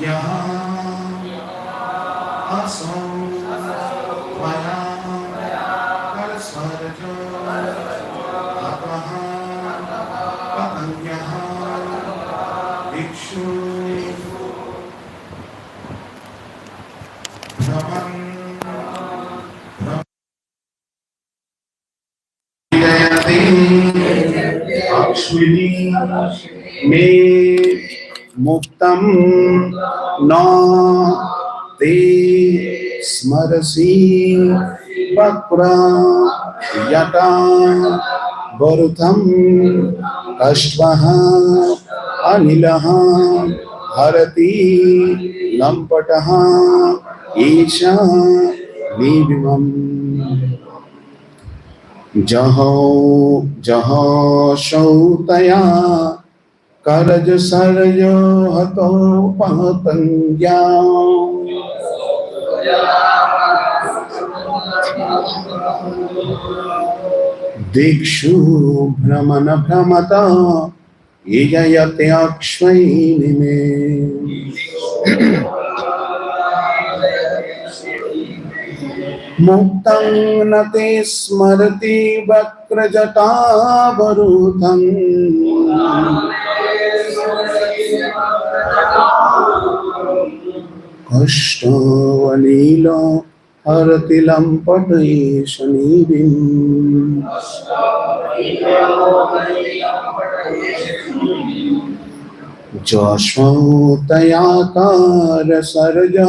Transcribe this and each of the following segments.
यहाँ असौ त्वया कर्स्वर्जो अपः पतन्यः भिक्षु भ्रमन् अक्ष्विनी मे मुक्तं न ते स्मरसि वक्रा यथा वरुथं कष्टः अनिलः हरति लम्पटः ईशा निविमम् जहो जहो शौतया करज सरयो हतो पतंग्या दिक्षु भ्रमण भ्रमता यजयते अक्ष्वैनि मे मुक्तं न ते स्मरति वक्रजटावरुथं कष्टो अनिलो हरति लम्पटे शनिविम् जश्वतयाकार सरजा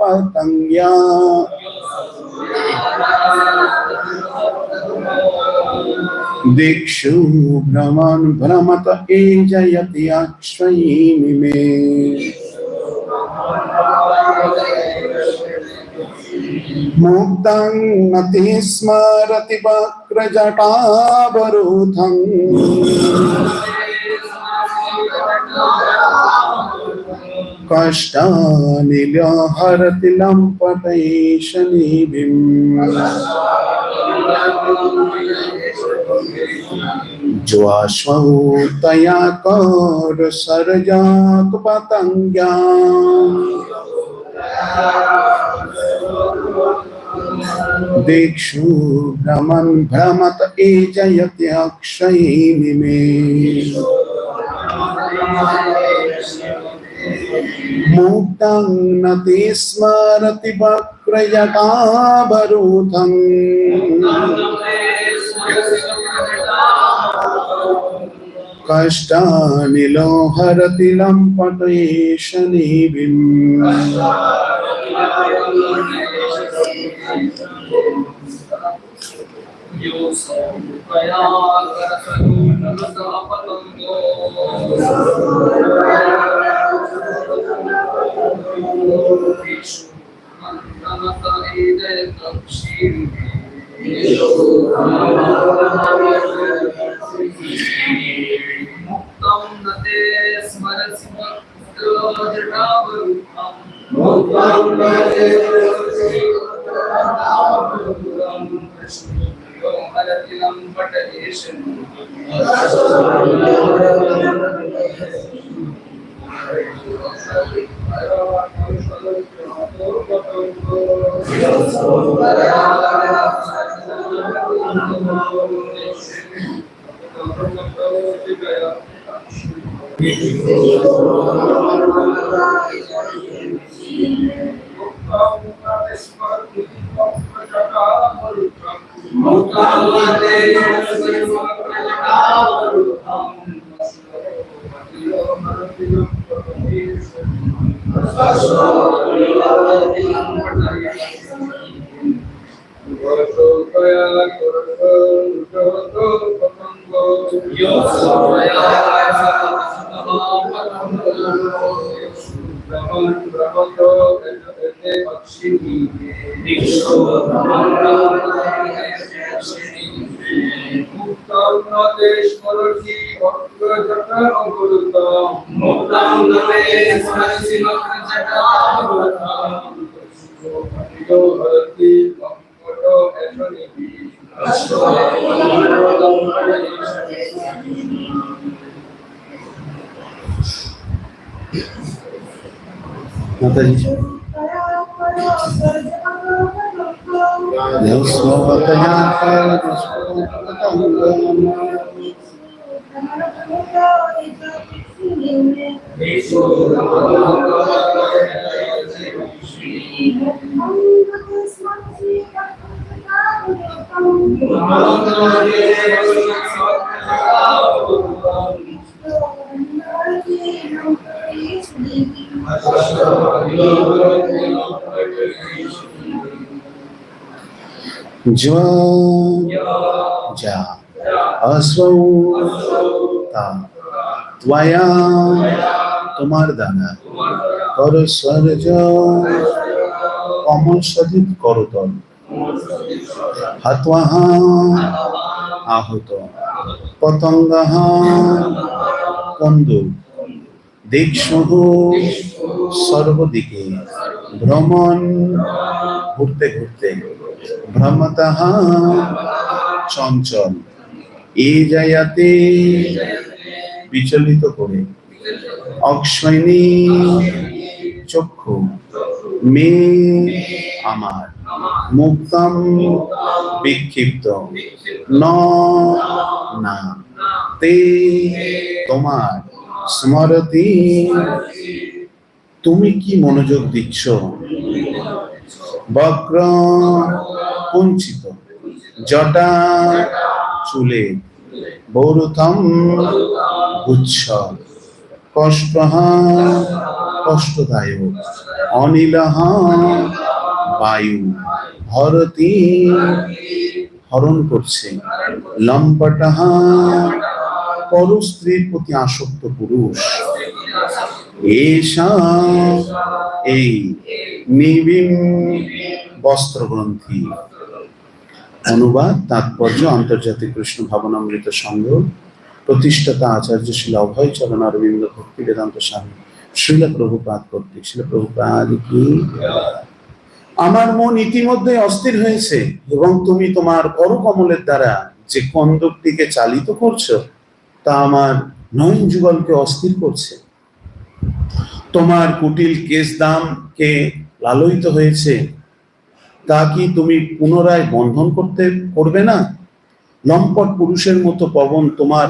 पतंग्या दिक्षु भ्रमन् भ्रमत एजयति अक्ष्वैनि मे मुक्तं न ते स्मरति वक्रजटावरुथं कष्टानिलो हरति लम्पटे शनिविम् ज्वाश्वतया कर सरजात पतंग्या दिक्षु भ्रमन् भ्रमत एजयति अक्ष्वैनि मे मुक्तं न ते स्मरति वक्रजटावरुथं कष्टानिलो हरति लम्पटे शनिविम् মাতাজি त्वया তোমার দ্বারা কর সরজ কমল সদিত করতল হত্বাহ আহত পতঙ্গঃ কন্দুক দিকসহ সর্বদিকে ভ্রমণ ঘুরতে ঘুরতে ভ্রমতঃ চঞ্চল এ জায়াতে বিচলিত করে অক্ষয়নী চক্ষু মে আমার মুক্তম বিক্ষিপ্ত না তে তোমার স্মরতি তুমি কি মনোযোগ দিচ্ছ বক্র কুঞ্চিত জটা চুলে বৌরথম গুচ্ছ কষ্ট কষ্টদায়ক অনিলহ বায়ু হরতি হরণ করছে লম্পটহ পর স্ত্রীর প্রতি আসক্ত পুরুষ এষা এই নিবিম বস্ত্রগ্রন্থি। অনুবাদ তাৎপর্য আন্তর্জাতিক কৃষ্ণ ভাবনামৃত সংঘ প্রতিষ্ঠাতা আচার্য শিল অভয় চরণ অরবিন্দ ভক্তি বেদান্ত স্বামী শিল প্রভুপাদ কর্তৃক শিল প্রভুপাদ কি। আমার মন ইতিমধ্যে অস্থির হয়েছে এবং তুমি তোমার করকমলের দ্বারা যে কন্দকটিকে চালিত করছো তা আমার নয়ন যুগলকে অস্থির করছে। তোমার কুটিল কেশদামকে লালয়িত হয়েছে তা কি তুমি পুনরায় বন্ধন করবে না? লম্পট পুরুষের মতো পবন তোমার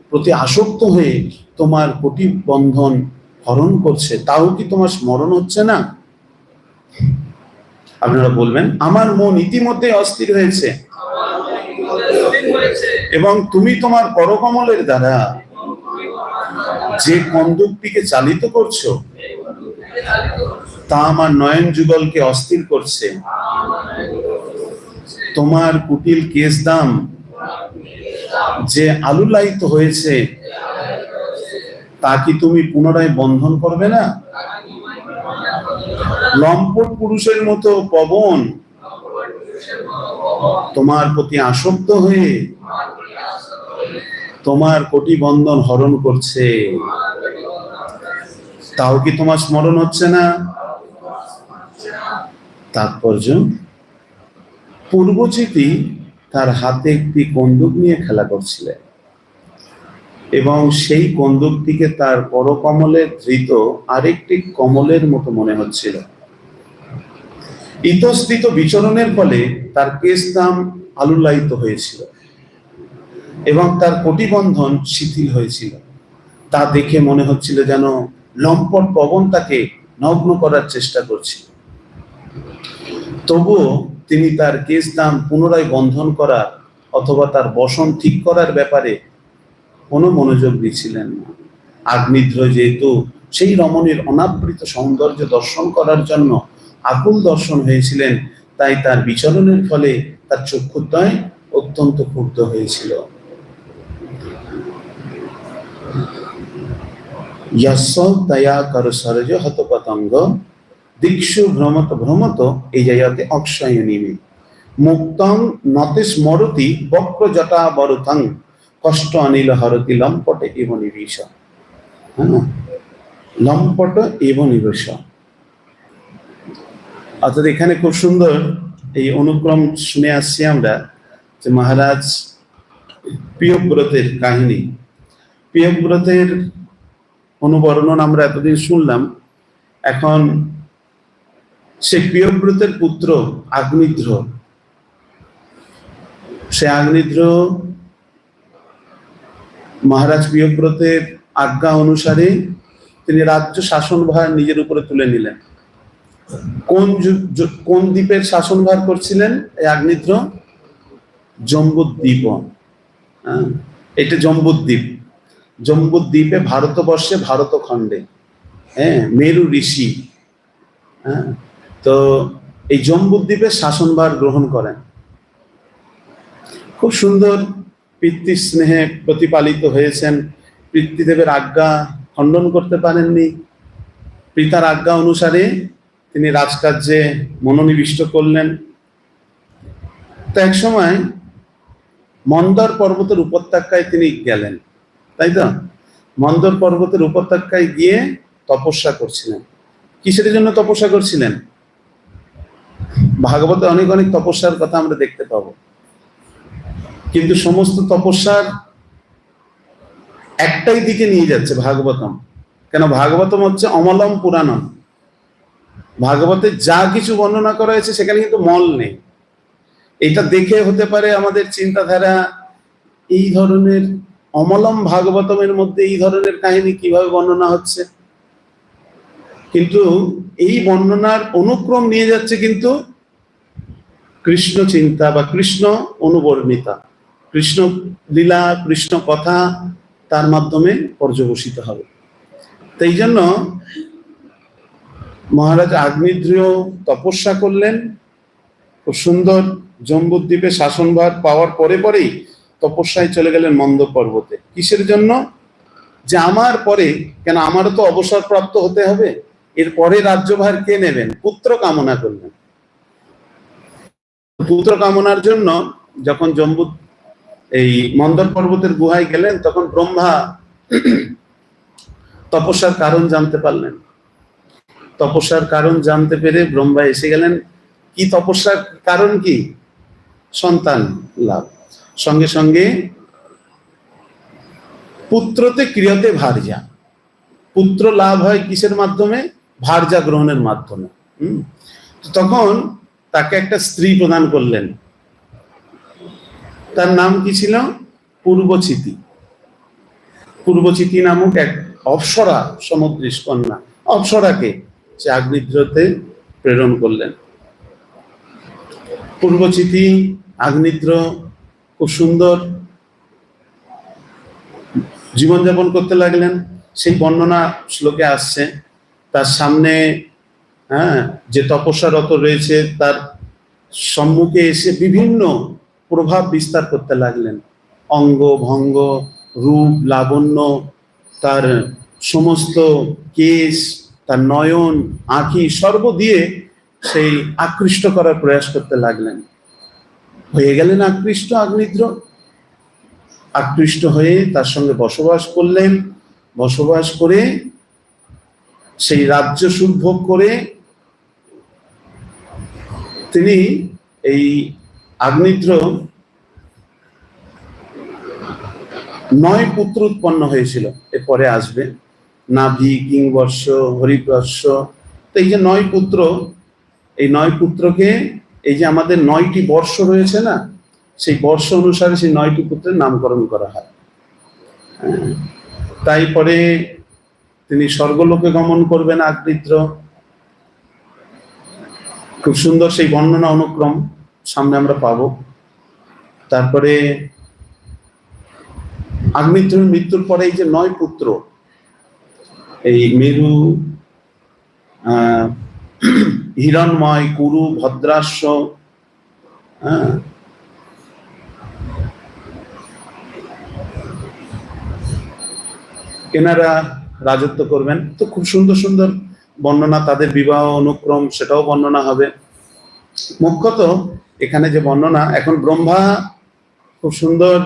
প্রতি আসক্ত হয়ে তোমার কোটি বন্ধন হরণ করছে, তাও কি তোমার স্মরণ হচ্ছে না? আপনারা বলবেন আমার মন ইতিমধ্যে অস্থির হয়েছে এবং তুমি তোমার করকমলের দ্বারা যে কন্দুকটিকে চালিত করছো তা আমার নয়ন যুগলকে অস্থির করছে। তোমার কুটিল কেশদাম যে আলুলায়িত হয়েছে তা কি তুমি পুনরায় বন্ধন করবে না? লম্পট পুরুষের মতো পবন তোমার প্রতি আসক্ত হয়ে তোমার কোটি বন্ধন হরণ করছে, তাও কি তোমার স্মরণ হচ্ছে না? তাৎপর্য পূর্বচিতি তার হাতে একটি কন্দুক নিয়ে খেলা করছিলেন এবং সেই কন্দুকটিকে তার করকমলে ধৃত আরেকটি কমলের মতো মনে হচ্ছিল। ইতস্তত বিচরণের ফলে তার কেশদাম আলুলায়িত হয়েছিল এবং তার কোটিবন্ধন শিথিল হয়েছিল। তা দেখে মনে হচ্ছিল যেন লম্পট পবন তাকে নগ্ন করার চেষ্টা করছিল। তবুও তিনি তার কেশদাম পুনরায় বন্ধন করা অথবা তার বসন ঠিক করার ব্যাপারে কোনো মনোযোগ দিচ্ছিলেন না। আগ্নিদ্র যেহেতু সেই রমণীর অনাবৃত সৌন্দর্য দর্শন করার জন্য আকুল দর্শন হয়েছিলেন, তাই তার বিচরণের ফলে তার চক্ষুদ্বয় অত্যন্ত ক্ষুব্ধ হয়েছিল। यस्स तया कर सरज हत पतंग दिक्षु भ्रमत भ्रमत এই জায়গাতে অক্ষয়নীমি মুক্তং নতে স্মরতি বক্র জটা বরুতং কষ্ট অনিল হরতি লম্পট এব নিবেশ। লম্পট এব নিবেশ অর্থাৎ এখানে খুব সুন্দর এই অনুক্রম শুনে আসছি আমরা যে মহারাজ প্রিয়ব্রতের কাহিনী। প্রিয়ব্রতের অনুবর্ণন আমরা এতদিন শুনলাম, এখন সে প্রিয়ব্রতের পুত্র আগ্নিধ্র, সে আগ্নিধ্র মহারাজ প্রিয়ব্রতের আজ্ঞা অনুসারে তিনি রাজ্য শাসনভার নিজের উপরে তুলে নিলেন। কোন দ্বীপের শাসনভার করছিলেন এই আগ্নিধ্র? জম্বুদ্বীপ। এটা জম্বুদ্বীপ। জম্বুদ্বীপে ভারতবর্ষে ভারতখণ্ডে, হ্যাঁ, মেরু ঋষি, হ্যাঁ, তো এই জম্বুদ্বীপের শাসনভার গ্রহণ করেন। খুব সুন্দর পিতৃ স্নেহে প্রতিপালিত হয়েছেন। পিতৃদেবের আজ্ঞা খণ্ডন করতে পারেননি। পিতার আজ্ঞা অনুসারে তিনি রাজকার্যে মনোনিবিষ্ট করলেন। তো এক সময় মন্দর পর্বতের উপত্যকায় তিনি গেলেন, তাই তো? মন্দর পর্বতের উপত্যকায় গিয়ে তপস্যা করছিলেন। কিসের জন্য তপস্যা করছিলেন? ভাগবতে অনেক অনেক তপস্যার কথা আমরা দেখতে পাবো, কিন্তু সমস্ত তপস্যার একটাই দিকে নিয়ে যাচ্ছে ভাগবতম। কেন? ভাগবতম হচ্ছে অমলম পুরাণম। ভাগবতে যা কিছু বর্ণনা করা হয়েছে সেখানে কিন্তু মল নেই। এটা দেখে হতে পারে আমাদের চিন্তাধারা, এই ধরনের অমলম ভাগবতমের মধ্যে এই ধরনের কাহিনী কিভাবে বর্ণনা হচ্ছে, কিন্তু এই বর্ণনার অনুক্রম নিয়ে যাচ্ছে কিন্তু কৃষ্ণ চিন্তা বা কৃষ্ণ অনুবর্ণিতা, কৃষ্ণ লীলা, কৃষ্ণ কথা তার মাধ্যমে পর্যবসিত হবে। তাই জন্য মহারাজ আগ্নিধ্র তপস্যা করলেন, খুব সুন্দর। জম্বুদ্বীপে শাসনভার পাওয়ার পরে পরেই তপস্যায় চলে গেলেন মন্দ পর্বতে। কিসের জন্য? যে আমার পরে, কেন আমারও তো অবসর প্রাপ্ত হতে হবে, এরপরে রাজ্যভার কে নেবেন? পুত্র কামনা করলেন। পুত্র কামনার জন্য যখন এই মন্দর পর্বতের গুহায় গেলেন, তখন ব্রহ্মা তপস্যার কারণ জানতে পারলেন। তপস্যার কারণ জানতে পেরে ব্রহ্মা এসে গেলেন। কি তপস্যার কারণ? কি? সন্তান লাভ। সঙ্গে সঙ্গে পুত্রতে ক্রিয়তে ভার্যা, পুত্র লাভ হয় কিসের মাধ্যমে? ভার্যা গ্রহণের মাধ্যমে। তখন তাকে একটা স্ত্রী প্রদান করলেন। তার নাম কি ছিল? পূর্বচিতি। পূর্বচিতি নামক এক অপ্সরা, সমুদ্রী কন্যা অপ্সরাকে সে আগ্নিধ্রতে প্রেরণ করলেন। পূর্বচিতি আগ্নিধ্র খুব সুন্দর জীবনযাপন করতে লাগলেন। সেই বর্ণনা শ্লোকে আসছে। তার সামনে, হ্যাঁ, যে তপস্যারত রয়েছে তার সম্মুখে এসে বিভিন্ন প্রভাব বিস্তার করতে লাগলেন। অঙ্গ ভঙ্গ, রূপ লাবণ্য, তার সমস্ত কেশ, তার নয়ন, আঁখি সর্ব দিয়ে সেই আকৃষ্ট করার প্রয়াস করতে লাগলেন। হয়ে গেলেন আকৃষ্ট আগ্নিধ্র। আকৃষ্ট হয়ে তার সঙ্গে বসবাস করলেন। বসবাস করে সেই রাজ্য সুখ ভোগ করে তিনি, এই আগ্নিধ্র 9 পুত্র উৎপন্ন হয়েছিল। এরপরে আসবে নাভি, কিংবর্ষ, হরিপ্রস্য। তো এই যে 9 পুত্র, এই 9 পুত্রকে, এই যে আমাদের 9টি বর্ষ রয়েছে না, সেই বর্ষ অনুসারে সেই 9টি পুত্রের নামকরণ করা হয়। তাই পরে তিনি স্বর্গলোকে গমন করবেন আগ্নিধ্র। খুব সুন্দর সেই বর্ণনা অনুক্রম সামনে আমরা পাবো। তারপরে আগ্নিধ্রের মৃত্যুর পরে এই যে 9 পুত্র, এই মেরু, হিরণময়, কুরু, ভদ্রাস্য, এনারা রাজত্ব করবেন। তো খুব সুন্দর সুন্দর বর্ণনা, তাদের বিবাহ অনুক্রম সেটাও বর্ণনা হবে। মুখ্যত এখানে যে বর্ণনা, এখন ব্রহ্মা খুব সুন্দর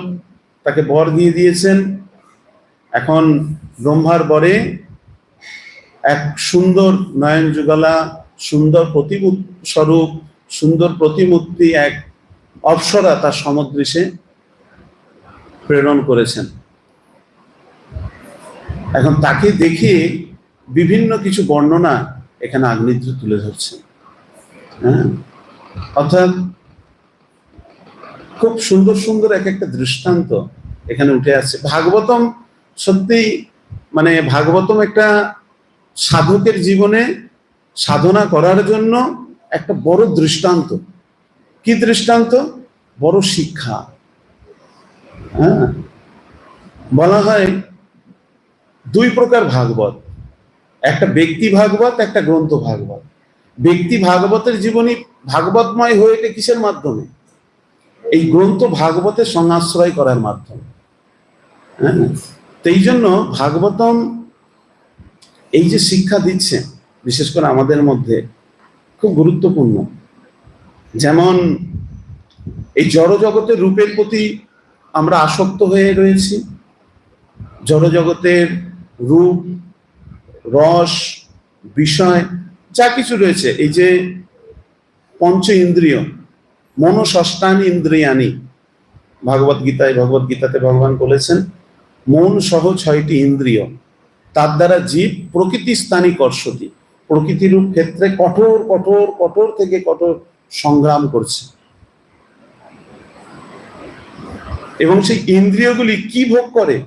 তাকে বর দিয়ে দিয়েছেন। এখন ব্রহ্মার বরে এক সুন্দর নয়ন যুগলা, সুন্দর স্বরূপ, সুন্দর প্রতিমূর্তি এক অপ্সরা তার সমদৃশে প্রেরণ করেছেন। এখন তাকে দেখে বিভিন্ন কিছু বর্ণনা এখানে আগ্নিধ্র তুলে ধরছেন। হ্যাঁ, অর্থাৎ খুব সুন্দর সুন্দর এক একটা দৃষ্টান্ত এখানে উঠে আসছে। ভাগবতম সত্যি মানে ভাগবতম একটা সাধকের জীবনে সাধনা করার জন্য একটা বড় দৃষ্টান্ত। কি দৃষ্টান্ত? বড় শিক্ষা। হ্যাঁ, বলা হয় দুই প্রকার ভাগবত, একটা ব্যক্তি ভাগবত, একটা গ্রন্থ ভাগবত। ব্যক্তি ভাগবতের জীবনী ভাগবতময় হয়ে ওঠে কিসের মাধ্যমে? এই গ্রন্থ ভাগবতের সংশ্রয় করার মাধ্যমে। হ্যাঁ, তো এই জন্য ভাগবতম এই যে শিক্ষা দিচ্ছে বিশেষ করে আমাদের মধ্যে খুব গুরুত্বপূর্ণ। যেমন এই জড় জগতের রূপের প্রতি আমরা আসক্ত হয়ে রয়েছি। জড় জগতের রূপ, রস, বিষয় যা কিছু রয়েছে, এই যে পঞ্চ ইন্দ্রিয়, মনষষ্ঠানি ইন্দ্রিয়ানি, ভগবত গীতাতে ভগবান বলেছেন মন সহ 6টি ইন্দ্রিয়, তার দ্বারা জীব প্রকৃতি স্থানী কর্ষতি, প্রকৃতিরূপ ক্ষেত্রে কঠোর কঠোর কঠোর থেকে কঠোর সংগ্রাম করছে। এবং সেই ইন্দ্রিয়গুলি কি ভোগ করে?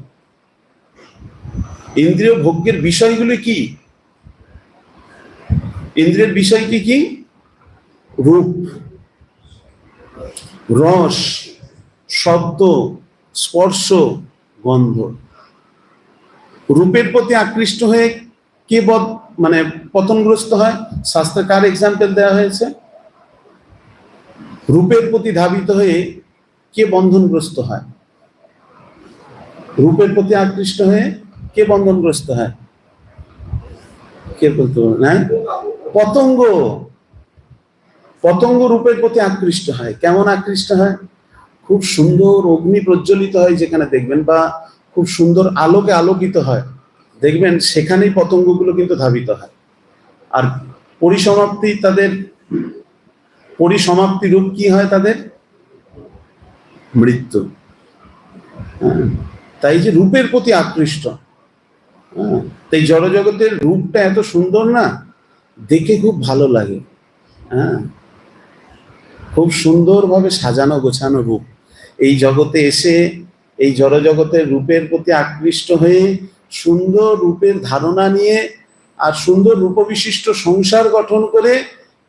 ইন্দ্রিয় ভোগ্যের বিষয়গুলি কি? ইন্দ্রিয়ের বিষয় কি কি? রূপ, রস, শব্দ, স্পর্শ, গন্ধ। রূপের প্রতি আকৃষ্ট হয়ে কে মানে পতনগ্রস্ত হয়? শাস্ত্রে কার এক্সাম্পল দেওয়া হয়েছে? রূপের প্রতি ধাবিত হয়ে কে বন্ধনগ্রস্ত হয়? রূপের প্রতি আকৃষ্ট হয়ে কে বন্ধনগ্রস্ত হয়? কে বলতে না? পতঙ্গ। পতঙ্গ রূপের প্রতি আকৃষ্ট হয়। কেমন আকৃষ্ট হয়? খুব সুন্দর অগ্নি প্রজ্বলিত হয় যেখানে দেখবেন, বা খুব সুন্দর আলোকে আলোকিত হয় দেখবেন, সেখানেই পতঙ্গগুলো কিন্তু ধাবিত হয়। আর পরিসমাপ্তি, তাদের পরিসমাপ্তি রূপ কি হয়? তাদের মৃত্যু। তাই যে রূপের প্রতি আকৃষ্ট। তাই জড়জগতের রূপটা এত সুন্দর না, দেখে খুব ভালো লাগে। হ্যাঁ, খুব সুন্দরভাবে সাজানো গোছানো রূপ। এই জগতে এসে এই জড়জগতের রূপের প্রতি আকৃষ্ট হয়ে সুন্দর রূপের ধারণা নিয়ে আর সুন্দর রূপবিশিষ্ট সংসার গঠন করে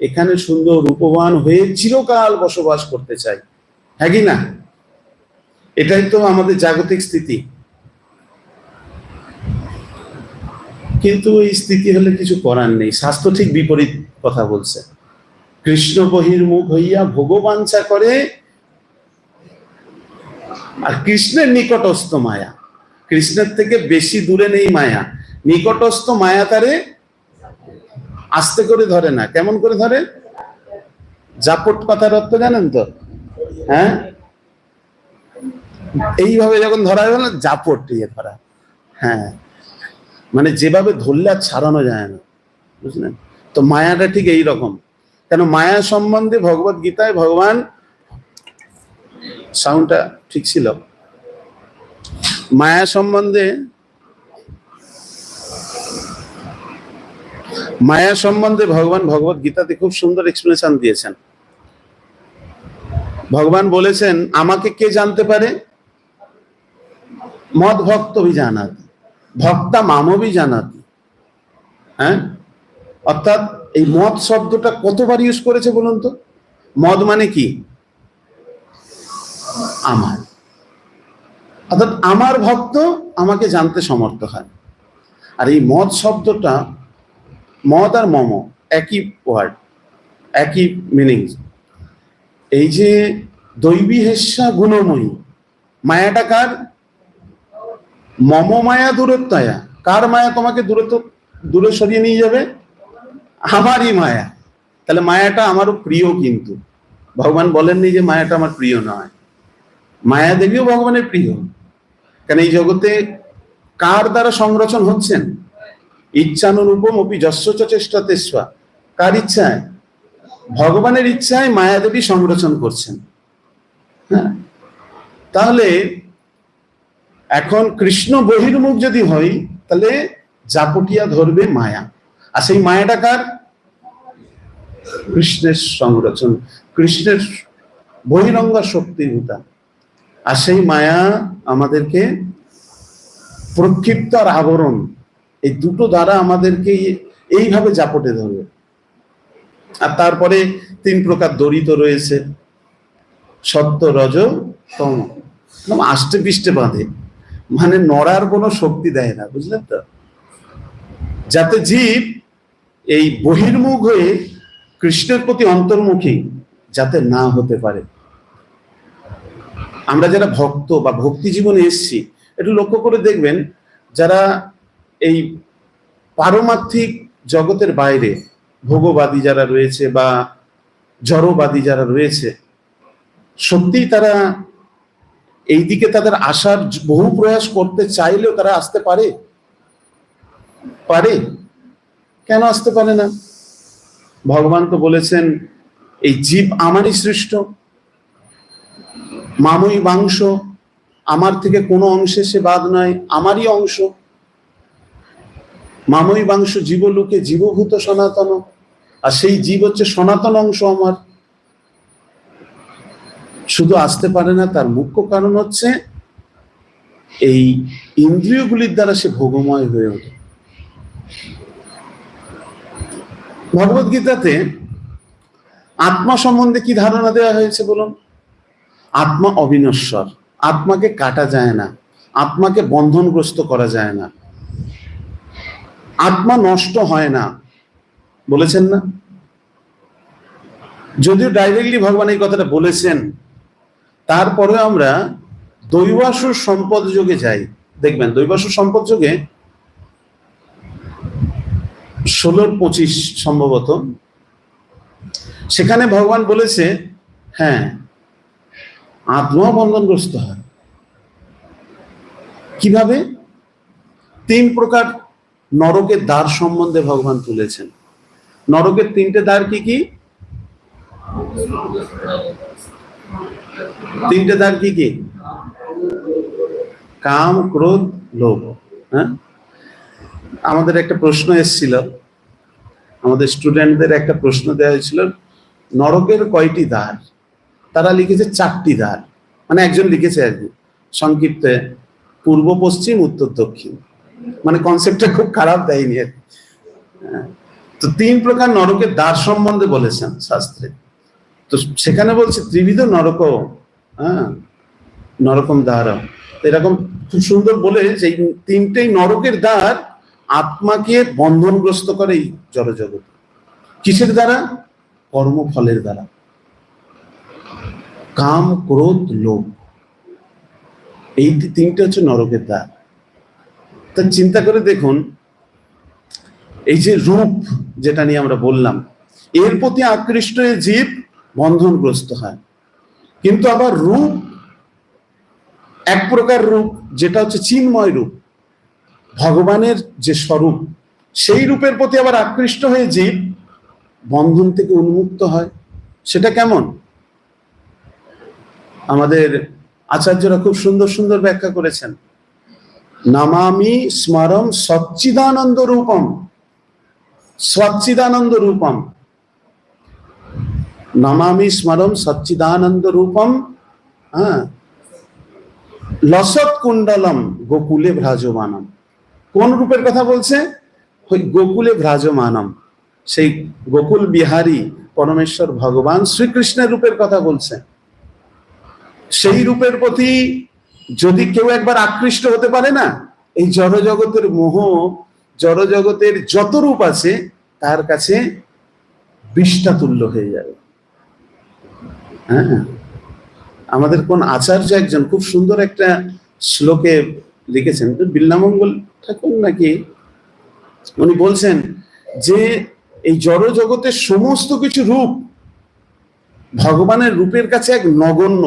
এখানে সুন্দর রূপবান হয়ে চিরকাল বসবাস করতে চাই। হ্যাঁ কি না? এটাই তো আমাদের জাগতিক স্থিতি। কিন্তু এই স্থিতি হলে কিছু করার নেই। শাস্ত্র ঠিক বিপরীত কথা বলছে। কৃষ্ণ বহির্মুখ হইয়া ভোগবাঞ্ছা করে, আর কৃষ্ণের নিকটস্থ মায়া। কৃষ্ণের থেকে বেশি দূরে নেই মায়া, নিকটস্থ মায়া তারে আস্তে করে ধরে না। কেমন করে ধরে? জাপট কথার অর্থ জানেন তো? হ্যাঁ, এইভাবে যখন ধরা হবে না, জাপট দিয়ে ধরা। হ্যাঁ, মানে যেভাবে ধরলে আর ছাড়ানো যায় না, বুঝলেন তো? মায়াটা ঠিক এই রকম। কেন? মায়া সম্বন্ধে ভগবত গীতায় ভগবান, সাউন্ডটা ঠিক ছিল, মায়া সম্বন্ধে ভগবান ভগবত গীতাতে খুব সুন্দর এক্সপ্লেনেশন দিয়েছেন। ভগবান বলেছেন আমাকে কে জানতে পারে? মদ ভক্ত ভি জানাতি, ভক্তা মামবি জানাতি। হ্যাঁ, অর্থাৎ এই মদ শব্দটা কতবার ইউজ করেছে বলুন তো? মদ মানে কি? আমার। অর্থাৎ আমার ভক্ত আমাকে জানতে সমর্থ হয়। আর এই মদ শব্দটা, মদ আর মম একই ওয়ার্ড, একই মিনিং। এই যে দৈবী হেস্যা গুণময়ী, মায়াটা কার? মম মায়া দূরত্বয়া। কার মায়া তোমাকে দূরে সরিয়ে নিয়ে যাবে? আমারই মায়া। তাহলে মায়াটা আমারও প্রিয়, কিন্তু ভগবান বলেননি যে মায়াটা আমার প্রিয় নয়। মায়া দেবীও ভগবানের প্রিয়। কারণ এই জগতে কার দ্বারা সংরচন হচ্ছেন? ইচ্ছানুরূপম অপি যস্য চ চেষ্টাতে স্বা। কার ইচ্ছায়? ভগবানের ইচ্ছায় মায়াদেবী সংরচন করছেন। হ্যাঁ, তাহলে এখন কৃষ্ণ বহির্মুখ যদি হই, তাহলে জাপটিয়া ধরবে মায়া। আর সেই মায়াটা কার? কৃষ্ণের সংরচন, কৃষ্ণের বহিরঙ্গা শক্তিভূতা। আর সেই মায়া আমাদেরকে প্রক্ষিপ্ত আর আবরণ, এই দুটো দ্বারা আমাদেরকে এইভাবে জাপটে ধরবে। আর তারপরে 3 প্রকার দরিত রয়েছে, সত্য, রজ, তম। আষ্টে পিষ্টে বাঁধে, মানে নড়ার কোনো শক্তি দেয় না, বুঝলেন তো? যাতে জীব এই বহির্মুখ হয়ে কৃষ্ণের প্রতি অন্তর্মুখী যাতে না হতে পারে। আমরা যারা ভক্ত বা ভক্তি জীবনে এসছি, একটু লক্ষ্য করে দেখবেন, যারা এই পারমার্থিক জগতের বাইরে ভোগবাদী যারা রয়েছে বা জড়বাদী যারা রয়েছে, সত্যিই তারা এই দিকে তাদের আসার বহু প্রয়াস করতে চাইলেও তারা আসতে পারে? কেন আসতে পারে না? ভগবান তো বলেছেন এই জীব আমারই সৃষ্ট, মামই বাংশ, আমার থেকে কোনো অংশে সে বাদ নয়, আমারই অংশ। মামই বাংশ জীবলোকে জীবভূত সনাতন, আর সেই জীব হচ্ছে সনাতন অংশ আমার। শুধু আসতে পারে না, তার মুখ্য কারণ হচ্ছে এই ইন্দ্রিয়গুলির দ্বারা সে ভোগময় হয়ে ওঠে। ভগবদ গীতাতে আত্মা সম্বন্ধে কি ধারণা দেওয়া হয়েছে বলুন? আত্মা অবিনশ্বর, আত্মাকে কাটা যায় না, আত্মাকে বন্ধনগ্রস্ত করা যায় না, আত্মা নষ্ট হয় না, বলেছেন না? যদিও ডাইরেক্টলি ভগবান এই কথাটা বলেছেন, তারপরে আমরা দৈবাসুর সম্পদ যোগে যাই, দেখবেন দৈবাসুর সম্পদ যোগে 16-25 সম্ভবত, সেখানে ভগবান বলেছে হ্যাঁ, আত্মা বন্ধনগ্রস্ত হয়। কিভাবে? 3 প্রকার নরকের দ্বার সম্বন্ধে ভগবান তুলেছেন। নরকের 3টে দ্বার কি কি? 3টে দ্বার কি কি? কাম, ক্রোধ, লোভ। হ্যাঁ, আমাদের একটা প্রশ্ন এসেছিল, আমাদের স্টুডেন্টদের একটা প্রশ্ন দেওয়া হয়েছিল, নরকের কয়টি দ্বার? তারা লিখেছে 4টি দ্বার। মানে একজন লিখেছে আর কি সংক্ষিপ্তে, পূর্ব, পশ্চিম, উত্তর, দক্ষিণ। মানে কনসেপ্টটা খুব খারাপ দেয়নি আর কি। তো 3 প্রকার নরকের দ্বার সম্বন্ধে বলেছেন শাস্ত্রে। তো সেখানে বলছে ত্রিবিধ নরক, হ্যাঁ, নরকম দ্বার, এরকম খুব সুন্দর বলে যে 3টেই নরকের দ্বার আত্মাকে বন্ধনগ্রস্ত করে এই জড়জগৎ। কিসের দ্বারা? কর্মফলের দ্বারা। কাম, ক্রোধ, লোভ, এই 3টে হচ্ছে নরকের দ্বার। তা চিন্তা করে দেখুন, এই যে রূপ যেটা নিয়ে আমরা বললাম, এর প্রতি আকৃষ্ট হয়ে জীব বন্ধনগ্রস্ত হয়। কিন্তু আবার রূপ, এক প্রকার রূপ যেটা হচ্ছে চিন্ময় রূপ, ভগবানের যে স্বরূপ, সেই রূপের প্রতি আবার আকৃষ্ট হয়ে জীব বন্ধন থেকে উন্মুক্ত হয়। সেটা কেমন? আমাদের আচার্যরা খুব সুন্দর সুন্দর ব্যাখ্যা করেছেন। নামামি স্মরম সচ্চিদানন্দ রূপম, সচ্চিদানন্দ রূপম, নামামি স্মরম সচ্চিদানন্দ রূপম, হ্যাঁ, লসৎ কুণ্ডলম গোকুলে ভ্রাজমানম। কোন রূপের কথা বলছে? ওই গোকুলে ভ্রাজমানম, সেই গোকুল বিহারী পরমেশ্বর ভগবান শ্রীকৃষ্ণের রূপের কথা বলছে। সেই রূপের প্রতি যদি কেউ একবার আকৃষ্ট হতে পারে না, এই জড়জগতের মোহ, জড়জগতের যত রূপ আছে তার কাছে বিষটা তুল্য হয়ে যাবে। হ্যাঁ, আমাদের কোন আচার্য একজন খুব সুন্দর একটা শ্লোকে লিখেছেন, বিল্লামঙ্গল ঠাকুর নাকি, উনি বলছেন যে এই জড় জগতের সমস্ত কিছু রূপ ভগবানের রূপের কাছে এক নগণ্য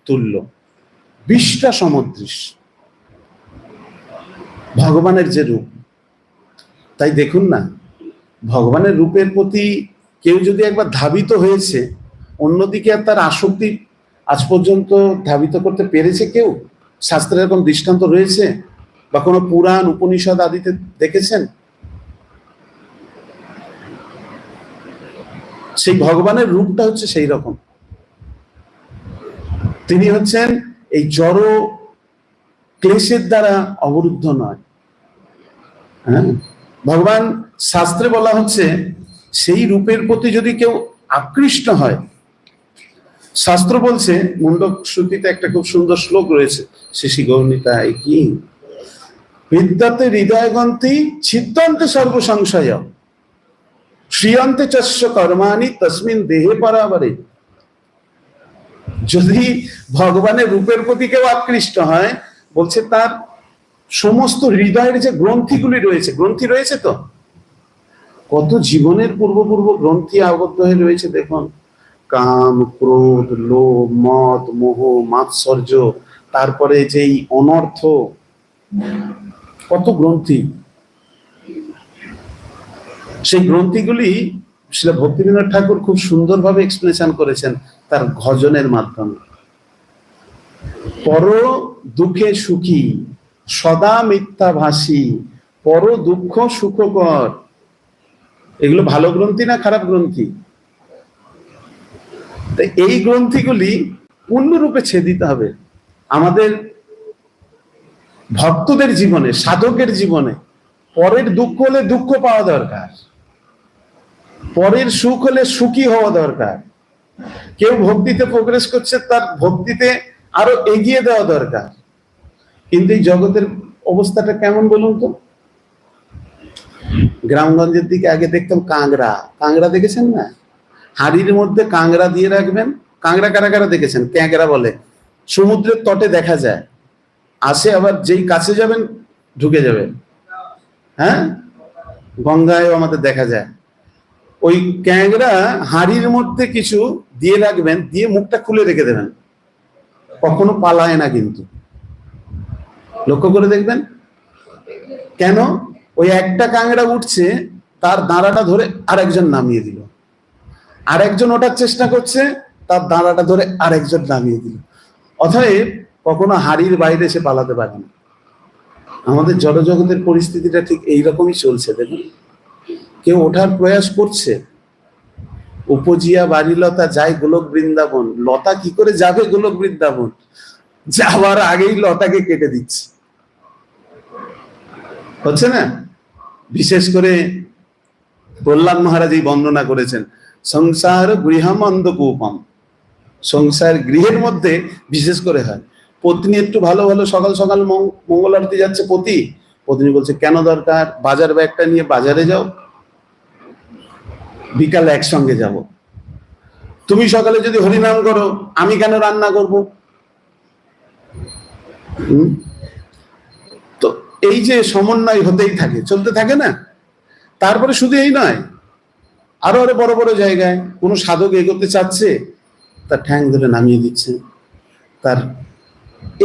তুল্য, বিষটা সমদৃশ ভগবানের যে রূপ। তাই দেখুন না, ভগবানের রূপের প্রতি কেউ যদি একবার ধাবিত হয়েছে, অন্যদিকে আর তার আসক্তি আজ পর্যন্ত ধাবিত করতে পেরেছে কেউ? শাস্ত্রের এরকম দৃষ্টান্ত রয়েছে? বা কোনো পুরাণ, উপনিষদ আদিতে দেখেছেন? সেই ভগবানের রূপটা হচ্ছে সেই রকম। তিনি হচ্ছেন এই জড় ক্লেশের দ্বারা অবরুদ্ধ নয়। হ্যাঁ, ভগবান শাস্ত্রে বলা হচ্ছে সেই রূপের প্রতি যদি কেউ আকৃষ্ট হয়, শাস্ত্র বলছে, মুন্ডক শ্রুতিতে একটা খুব সুন্দর শ্লোক রয়েছে, শিশি গৌণিতায় কি, বিদ্যাতে হৃদয়গন্তি ছিদ্যন্তে সর্বসংশয় শ্রিয়ন্তে চস্য কর্মাণি তস্মিন দেহে পরাবরে। যদি ভগবানের রূপের প্রতি কেউ আকৃষ্ট হয়, বলছে তার সমস্ত হৃদয়ের যে গ্রন্থিগুলি রয়েছে, গ্রন্থি রয়েছে তো, কত জীবনের পূর্ব গ্রন্থি আবদ্ধ হয়ে রয়েছে দেখুন, কাম, ক্রোধ, লোভ, মদ, মোহ, মাৎসর্য, তারপরে যেই অনর্থ, কত গ্রন্থি। সেই গ্রন্থিগুলি শ্রীল ভক্তিবিনোদ ঠাকুর খুব সুন্দরভাবে এক্সপ্লেনেশন করেছেন তার ভজনের মাধ্যমে। পর দুঃখে সুখী, সদা মিথ্যাভাষী, পর দুঃখ সুখকর। এগুলো ভালো গ্রন্থি না খারাপ গ্রন্থি? এই গ্রন্থিগুলি পূর্ণরূপে ছেদিতে হবে। আমাদের ভক্তদের জীবনে, সাধকের জীবনে পরের দুঃখ হলে দুঃখ পাওয়া দরকার, পরের সুখ হলে সুখী হওয়া দরকার। কেউ ভক্তিতে প্রোগ্রেস করছে, তার ভক্তিতে আরো এগিয়ে দেওয়া দরকার। কিন্তু এই জগতের অবস্থাটা কেমন বলুন তো? গ্রামগঞ্জের দিকে আগে দেখতাম কাংড়া, কাংড়া দেখেছেন না? হাড়ির মধ্যে কাংড়া দিয়ে রাখবেন। কাংড়া কারা কারা দেখেছেন? ক্যাংড়া বলে, সমুদ্রের তটে দেখা যায়, আসে আবার যেই কাছে যাবেন ঢুকে যাবেন। হ্যাঁ, গঙ্গায়ও আমাদের দেখা যায়। ওই ক্যাংড়া হাড়ির মধ্যে কিছু দিয়ে রাখবেন, দিয়ে মুখটা খুলে রেখে দেবেন, কখনো পালায় না কিন্তু। লক্ষ্য করে দেখবেন। কেন? ওই একটা কাংড়া উঠছে, তার দাঁড়াটা ধরে আরেকজন নামিয়ে দিল, আরেকজন ওঠার চেষ্টা করছে, তার দাঁড়াটা ধরে আরেকজন নামিয়ে দিল। অতএব কখনো হাড়ির বাইরে সে পালাতে পারে না। আমাদের জড়জগতের পরিস্থিতিটা ঠিক এইরকমই চলছে। দেখুন, কেউ ওঠার প্রয়াস করছে, উপজিয়া বাড়িলতা যায় গোলক বৃন্দাবন। লতা কি করে যাবে গোলক বৃন্দাবন? যাওয়ার আগেই লতাকে কেটে দিচ্ছে, হচ্ছে না? বিশেষ করে প্রহ্লাদ মহারাজ এই বর্ণনা করেছেন, সংসার গৃহম অন্ধকূপম। সংসার গৃহের মধ্যে বিশেষ করে হয়, পত্নী একটু ভালো ভালো সকাল সকাল মঙ্গল আরতি যাচ্ছে, পত্নী বলছে কেন দরকার, বাজার ব্যাগটা নিয়ে বাজারে যাও, বিকালে একসঙ্গে যাব। তুমি সকালে যদি হরিনাম করো, আমি কেন রান্না করব? তো এই যে সমন্বয় হতেই থাকে, চলতে থাকে না? তারপরে শুধু এই নয়, আরো আরো বড় বড় জায়গায় কোন সাধক এগোতে চাচ্ছে, তার ঠ্যাং ধরে নামিয়ে দিচ্ছে। তার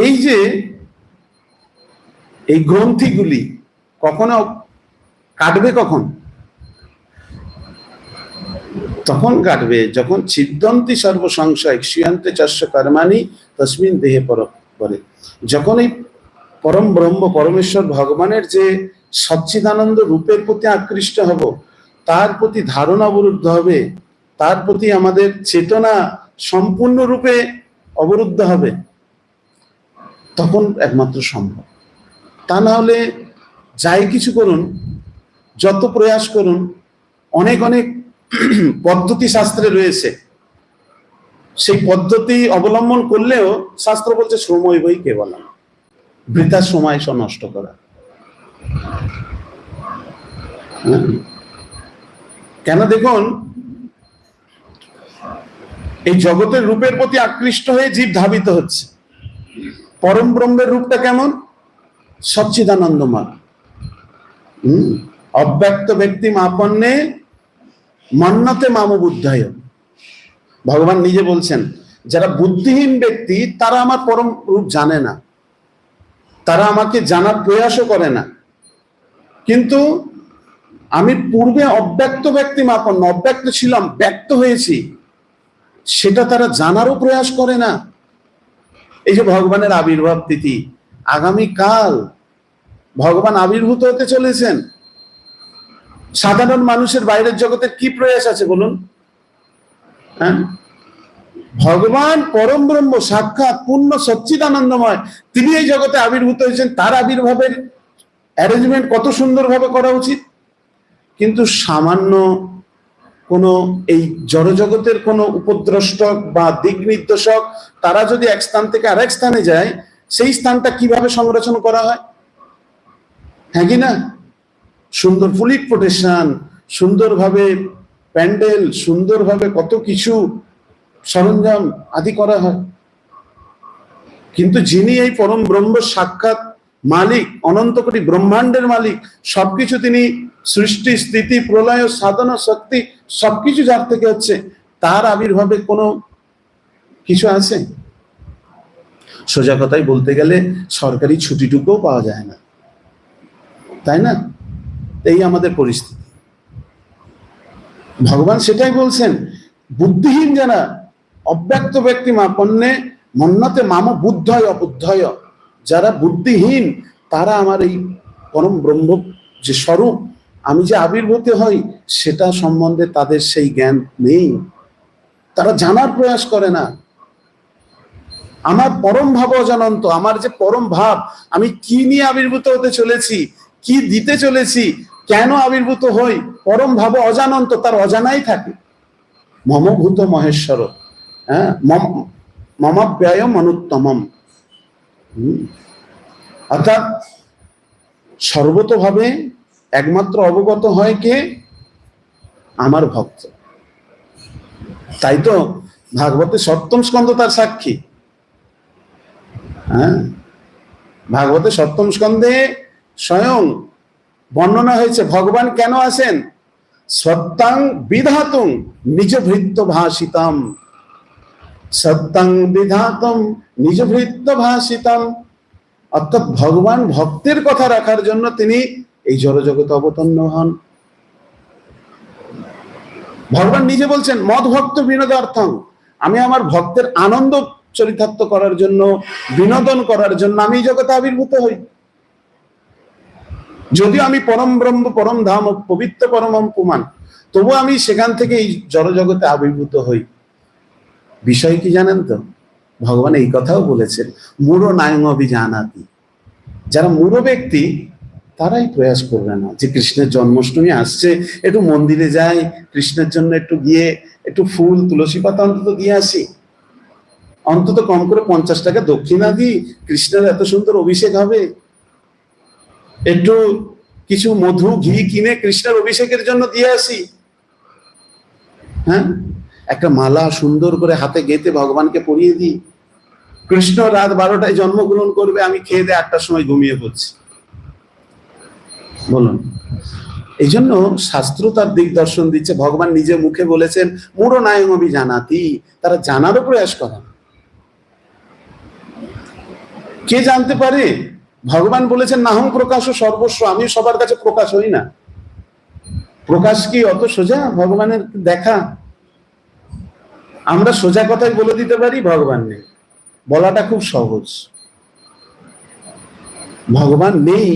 এই যে এই গ্রন্থিগুলি কখনো কাটবে, কখন? তখন কাটবে যখন ছিদ্যন্তি সর্বসংশয় শ্রিয়ন্তে চস্য কর্মাণি তস্মিন দেহে পরে। যখন এই পরম ব্রহ্ম পরমেশ্বর ভগবানের যে সচ্চিদানন্দ রূপের প্রতি আকৃষ্ট হব, তার প্রতি ধারণা অবরুদ্ধ হবে, তার প্রতি আমাদের চেতনা সম্পূর্ণরূপে অবরুদ্ধ হবে, তখন একমাত্র সম্ভব। তা না হলে যাই কিছু করুন, যত প্রয়াস করুন, অনেক অনেক পদ্ধতি শাস্ত্রে রয়েছে, সেই পদ্ধতি অবলম্বন করলেও শাস্ত্র বলছে সময় বই কেবলম, বৃথা সময় নষ্ট করা। কেন? দেখুন, এই জগতের রূপের প্রতি আকৃষ্ট হয়ে জীব ধাবিত হচ্ছে। পরম ব্রহ্মের রূপটা কেমন? সচ্চিদানন্দময়। অব্যক্ত ব্যক্তি মাপন্নে মন্নতে মাম বুদ্ধায়। ভগবান নিজে বলছেন, যারা বুদ্ধিহীন ব্যক্তি তারা আমার পরম রূপ জানে না, তারা আমাকে জানার প্রয়াসও করে না। কিন্তু আমি পূর্বে অব্যক্ত ব্যক্তি মাপন্ন, অব্যক্ত ছিলাম, ব্যক্ত হয়েছি, সেটা তারা জানারও প্রয়াস করে না। এই যে ভগবানের আবির্ভাব তিথি, আগামীকাল ভগবান আবির্ভূত হতে চলেছেন। সাধারণ মানুষের বাইরের জগতের কি প্রয়াস আছে বলুন? হ্যাঁ, ভগবান পরম ব্রহ্ম সাক্ষাৎ পূর্ণ সচ্চিদানন্দময়, তিনি এই জগতে আবির্ভূত হয়েছেন। তার আবির্ভাবের অ্যারেঞ্জমেন্ট কত সুন্দরভাবে করা উচিত। কিন্তু সামান্য কোন এই জড়জগতের কোন উপদ্রষ্টক বা দিক নির্দেশক তারা যদি এক স্থান থেকে আরেক স্থানে যায়, সেই স্থানটা কিভাবে সংরক্ষণ করা হয়, হ্যাঁ কি না? সুন্দর পুলিশ প্রোটেকশন, সুন্দরভাবে প্যান্ডেল, সুন্দরভাবে কত কিছু সরঞ্জাম আদি করা হয়। কিন্তু যিনি এই পরম ব্রহ্ম সাক্ষাৎ মালিক, অনন্ত কোটি ব্রহ্মাণ্ডের মালিক, সবকিছু তিনি সৃষ্টি স্থিতি প্রলয় সাধনা শক্তি সবকিছু যার থেকে হচ্ছে, তার আবির্ভাবে কোনো কিছু আছে? সোজা কথাই বলতে গেলে সরকারি ছুটিটুকুও পাওয়া যায় না, তাই না? এই আমাদের পরিস্থিতি। ভগবান সেটাই বলছেন, বুদ্ধিহীন যারা, অব্যক্ত ব্যক্তি মাপন্নে মন্নতে মাম বুদ্ধয় অবুদ্ধয়, যারা বুদ্ধিহীন তারা আমার এই পরম ব্রহ্ম যে স্বরূপ, আমি যে আবির্ভূত হই সেটা সম্বন্ধে তাদের সেই জ্ঞান নেই, তারা জানার প্রয়াস করে না। আমার পরম ভাব অজানন্ত, আমার যে পরম ভাব, আমি কি নিয়ে আবির্ভূত হতে চলেছি, কি দিতে চলেছি, কেন আবির্ভূত হই, পরম ভাব অজানন্ত, তার অজানাই থাকে। মমভূত মহেশ্বর, হ্যাঁ, মমাব্যয় মনুত্তমম, অর্থাৎ সর্বতভাবে একমাত্র অবগত হয় কে? আমার ভক্ত। তাই তো ভাগবতে সপ্তম স্কন্ধ তার সাক্ষী। হ্যাঁ, ভাগবতে সপ্তম স্কন্ধে স্বয়ং বর্ণনা হয়েছে ভগবান কেন আসেন। সত্যাং বিধাতুং নিজ ভৃত্য ভাষিতম, সত্যাং বিধাতুম নিজ ভৃত্য ভাষিতম, অর্থাৎ ভগবান ভক্তের কথা রাখার জন্য তিনি এই জড়জগতে অবতীর্ণ হন। ভগবান নিজে বলছেন মদ ভক্ত বিনোদার্থং, আমি আমার ভক্তের আনন্দ চরিতার্থ করার জন্য, বিনোদন করার জন্য আমি এই জগতে আবির্ভূত হই। যদিও আমি পরম ব্রহ্ম পরম ধাম পবিত্র পরমম পুমান, তবু আমি সেখান থেকে এই জড়জগতে আবির্ভূত হই। বিষয় কি জানেন তো? ভগবান এই কথাও বলেছেন, মূঢ় নায়ং অভিজানাতি, যারা মূঢ় ব্যক্তি তারাই প্রয়াস করবে না যে কৃষ্ণের জন্মাষ্টমী আসছে, একটু মন্দিরে যাই, কৃষ্ণের জন্য একটু গিয়ে একটু ফুল তুলসী পাতা অন্তত দিয়ে আসি, অন্তত কম করে 50 টাকা দক্ষিণা দিই, কৃষ্ণের এত সুন্দর অভিষেক হবে, একটু কিছু মধু ঘি কিনে কৃষ্ণের অভিষেকের জন্য দিয়ে আসি। হ্যাঁ, একটা মালা সুন্দর করে হাতে গেঁথে ভগবানকে পরিয়ে দিই। কৃষ্ণ রাত 12টায় জন্মগ্রহণ করবে, আমি খেয়ে দিয়ে 8টার সময় ঘুমিয়ে পড়ছি। বলুন, এই জন্য শাস্ত্র তার দিক দর্শন দিচ্ছে। ভগবান নিজে মুখে বলেছেন মূঢ় নায়ং অভিজানাতি, তারা জানারও প্রয়াস করে না। কে জানতে পারে? ভগবান বলেছেন নাহং প্রকাশ সর্বস্ব, আমি সবার কাছে প্রকাশ হই না। প্রকাশ কি অত সোজা ভগবানের দেখা? আমরা সোজা কথাই বলে দিতে পারি, ভগবান নেই বলাটা খুব সহজ। ভগবান নেই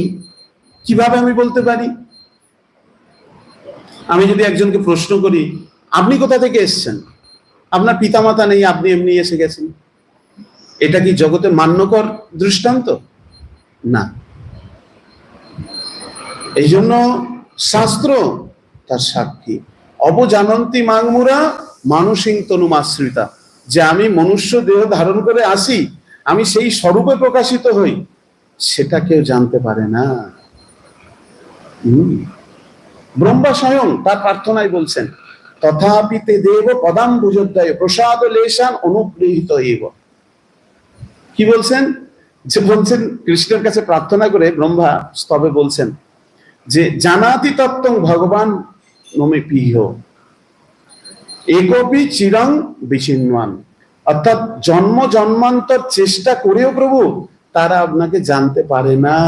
কিভাবে আমি বলতে পারি? আমি যদি একজনকে প্রশ্ন করি আপনি কোথা থেকে এসেছেন, আপনার পিতামাতা নেই, আপনি এমনি এসে গেছেন, এটা কি জগতে মান্যকর দৃষ্টান্ত? না। এই জন্য শাস্ত্র তার সাক্ষী। অবজানন্তি মাংমুরা মানুষিং তনুমাশ্রিতা, যে আমি মনুষ্য দেহ ধারণ করে আসি, আমি সেই স্বরূপে প্রকাশিত হই, সেটা কেউ জানতে পারে না। ব্রহ্মা স্বয়ং তার প্রার্থনায় বলছেন তথাপি তে দেব পদাম্বুজোদয় প্রসাদ লেশান অনুগৃহীত এব। কি বলছেন? যে বলছেন কৃষ্ণের কাছে প্রার্থনা করে ব্রহ্মা স্তবে বলছেন যে জানাতি তত্ত্বং ভগবান নমে পিহ একপি চিরং বিচিন্বান, অর্থাৎ জন্ম জন্মান্তর চেষ্টা করেও প্রভু তারা আপনাকে জানতে পারে না।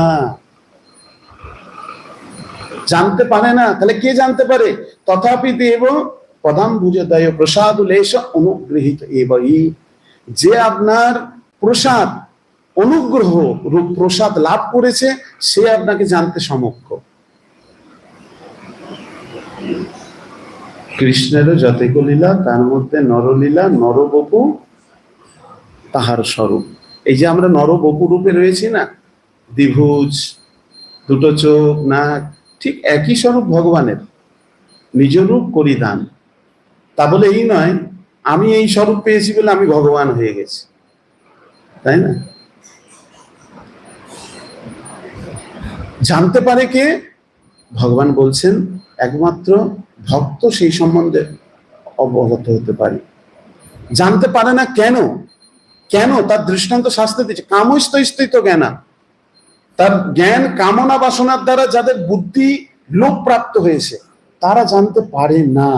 জানতে পারে না, তাহলে কে জানতে পারে? তথাপি দেব পদাম্বুজোদয় প্রসাদ লেশ অনুগৃহীত এবই, যে আপনার প্রসাদ অনুগ্রহ রূপ প্রসাদ লাভ করেছে সে আপনাকে জানতে সমক্ষ। কৃষ্ণেরও যতেক লীলা, তার মধ্যে নরলীলা, নরবপু তাহার স্বরূপ। এই যে আমরা নরবপু রূপে রয়েছি না, দ্বিভুজ, দুটো চোখ, নাক, ঠিক একই স্বরূপ ভগবানের। নিজ রূপ করি দান। তা বলে এই নয় আমি এই স্বরূপ পেয়েছি বলে আমি ভগবান হয়ে গেছি, তাই না? জানতে পারে কে? ভগবান বলছেন একমাত্র ভক্ত সেই সম্বন্ধে অবগত হতে পারে। জানতে পারে না কেন? কেন? তার দৃষ্টান্ত শাস্ত্রে দিচ্ছে। কামস্তৈস্থিত জ্ঞানা, তার জ্ঞান কামনা বাসনার দ্বারা যাদের বুদ্ধি লোপ প্রাপ্ত হয়েছে তারা জানতে পারে না।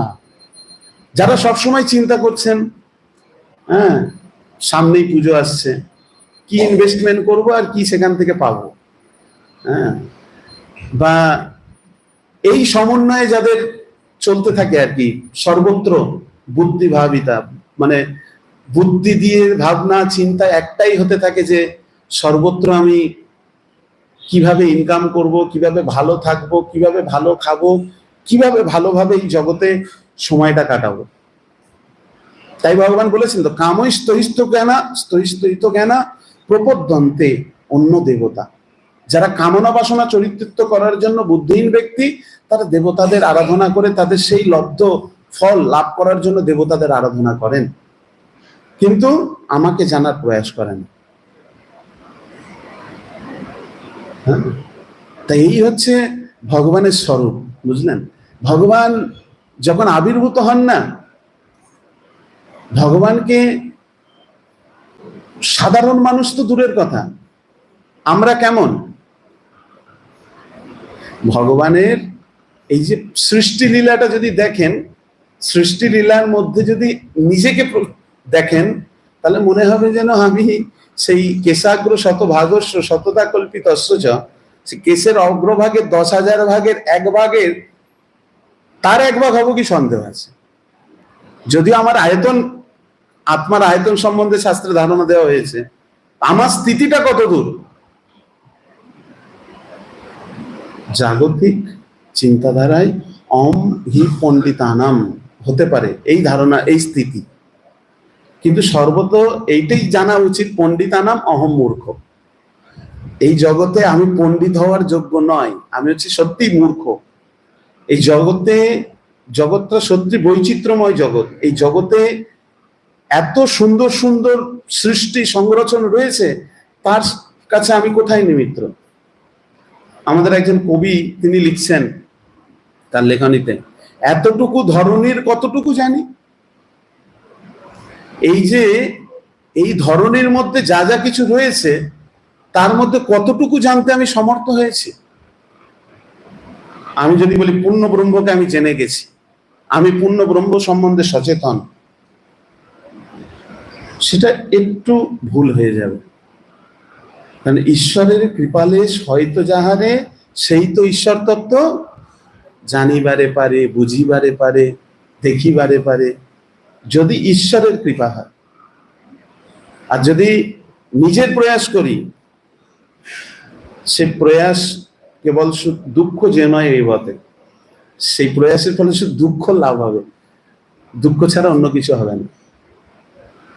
যারা সবসময় চিন্তা করছেন, হ্যাঁ সামনেই পুজো আসছে, কি ইনভেস্টমেন্ট করব আর কি সেখান থেকে পাবো, হ্যাঁ, বা এই সমন্বয়ে যাদের চলতে থাকে আর কি, সর্বত্র বুদ্ধি ভাবিতা, মানে বুদ্ধি দিয়ে ভাবনা চিন্তা একটাই হতে থাকে যে সর্বত্র আমি কিভাবে ইনকাম করব, কিভাবে ভালো থাকবো, কিভাবে ভালো খাবো, কিভাবে ভালোভাবে এই জগতে সময়টা কাটাবো। তাই ভগবান বলেছেন তো, কামই স্তহিস্থ জ্ঞানা, স্তহিস্থিত জ্ঞানা প্রপদ্যন্তে অন্য দেবতা। যারা কামনা বাসনা চরিত্রিত করার জন্য বুদ্ধিহীন ব্যক্তি, তারা দেবতাদের আরাধনা করে তাদের সেই লব্ধ ফল লাভ করার জন্য দেবতাদের আরাধনা করেন, কিন্তু আমাকে জানার প্রয়াস করেন। হ্যাঁ, তাই এই হচ্ছে ভগবানের স্বরূপ, বুঝলেন? ভগবান যখন আবির্ভূত হন না, ভগবানকে সাধারণ মানুষ তো দূরের কথা, আমরা কেমন ভগবানের এই যে সৃষ্টি লীলাটা যদি দেখেন, সৃষ্টি লীলার মধ্যে যদি নিজেকে দেখেন, তাহলে মনে হবে যেন আমি সেই কেশাগ্র শতভাগস্য শততা কল্পিতস্য চ, কেশের অগ্রভাগের 10,000 ভাগের 1 ভাগের তার 1 ভাগ হবো কি সন্দেহ আছে। যদিও আমার আয়তন, আত্মার আয়তন সম্বন্ধে শাস্ত্রে ধারণা দেওয়া হয়েছে, আমার স্থিতিটা কত দূর। জাগতিক চিন্তাধারায় অম হি পণ্ডিতানাম হতে পারে এই ধারণা, এই স্থিতি, কিন্তু সর্বত এইটাই জানা উচিত, পণ্ডিতানাম অহম মূর্খ। এই জগতে আমি পণ্ডিত হওয়ার যোগ্য নয়, আমি হচ্ছে সত্যি মূর্খ। এই জগতে, জগৎটা সত্যি বৈচিত্র্যময় জগৎ, এই জগতে এত সুন্দর সুন্দর সৃষ্টি সংরচন রয়েছে, তার কাছে আমি কোথায় নিমিত্র। আমাদের একজন কবি তিনি লিখছেন তার লেখনীতে, এতটুকু ধরনীর কতটুকু জানি। এই যে এই ধরনের মধ্যে যা যা কিছু রয়েছে তার মধ্যে কতটুকু জানতে আমি সমর্থ হয়েছি। আমি যদি বলি পূর্ণ ব্রহ্মকে আমি জেনে গেছি, আমি পূর্ণ ব্রহ্ম সম্বন্ধে সচেতন, সেটা একটু ভুল হয়ে যাবে। কারণ ঈশ্বরের কৃপালেশ হয়তো যাহারে, সেই তো ঈশ্বর তত্ত্ব জানিবারে পারে, বুঝিবারে পারে, দেখিবারে পারে, যদি ঈশ্বরের কৃপা হয়। আর যদি নিজের প্রয়াস করি, সে প্রয়াস কেবল দুঃখ যে নয় এই বতে, সেই প্রয়াসের ফলে শুধু দুঃখ লাভ হবে, দুঃখ ছাড়া অন্য কিছু হবে না।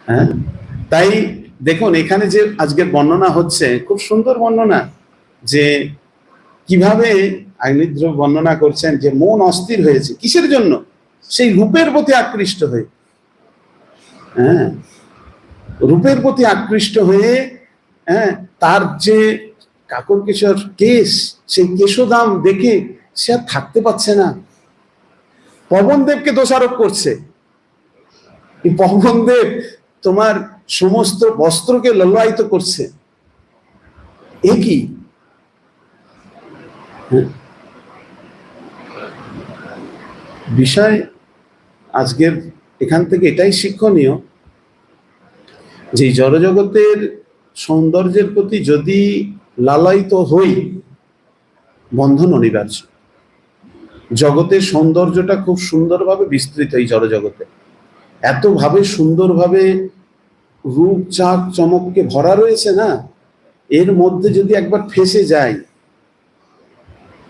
হ্যাঁ, তাই দেখুন এখানে যে আজকের বর্ণনা হচ্ছে, খুব সুন্দর বর্ণনা, যে কিভাবে আগ্নিদ্র বর্ণনা করছেন যে মন অস্থির হয়েছে কিসের জন্য? সেই রূপের প্রতি আকৃষ্ট হয়ে। হ্যাঁ, রূপের প্রতি আকৃষ্ট হয়ে, হ্যাঁ, তার যে কাকর কেশর কেশ, সেই কেশদাম দেখে সে আর থাকতে পারছে না, পবনদেবকে দোষারোপ করছে। পবনদেব তোমার সমস্ত বস্ত্রকে ললায়িত করছে, এ কি? বিষয় আজকের এখান থেকে এটাই শিক্ষণীয়, যে জড়জগতের সৌন্দর্যের প্রতি যদি লালায়িত হই, বন্ধন অনিবার্য। জগতের সৌন্দর্যটা খুব সুন্দরভাবে বিস্তৃত, এই জড়জগতে এত ভাবে সুন্দরভাবে রূপ চাঁদ চমককে ভরা রয়েছে না, এর মধ্যে যদি একবার ফেঁসে যায়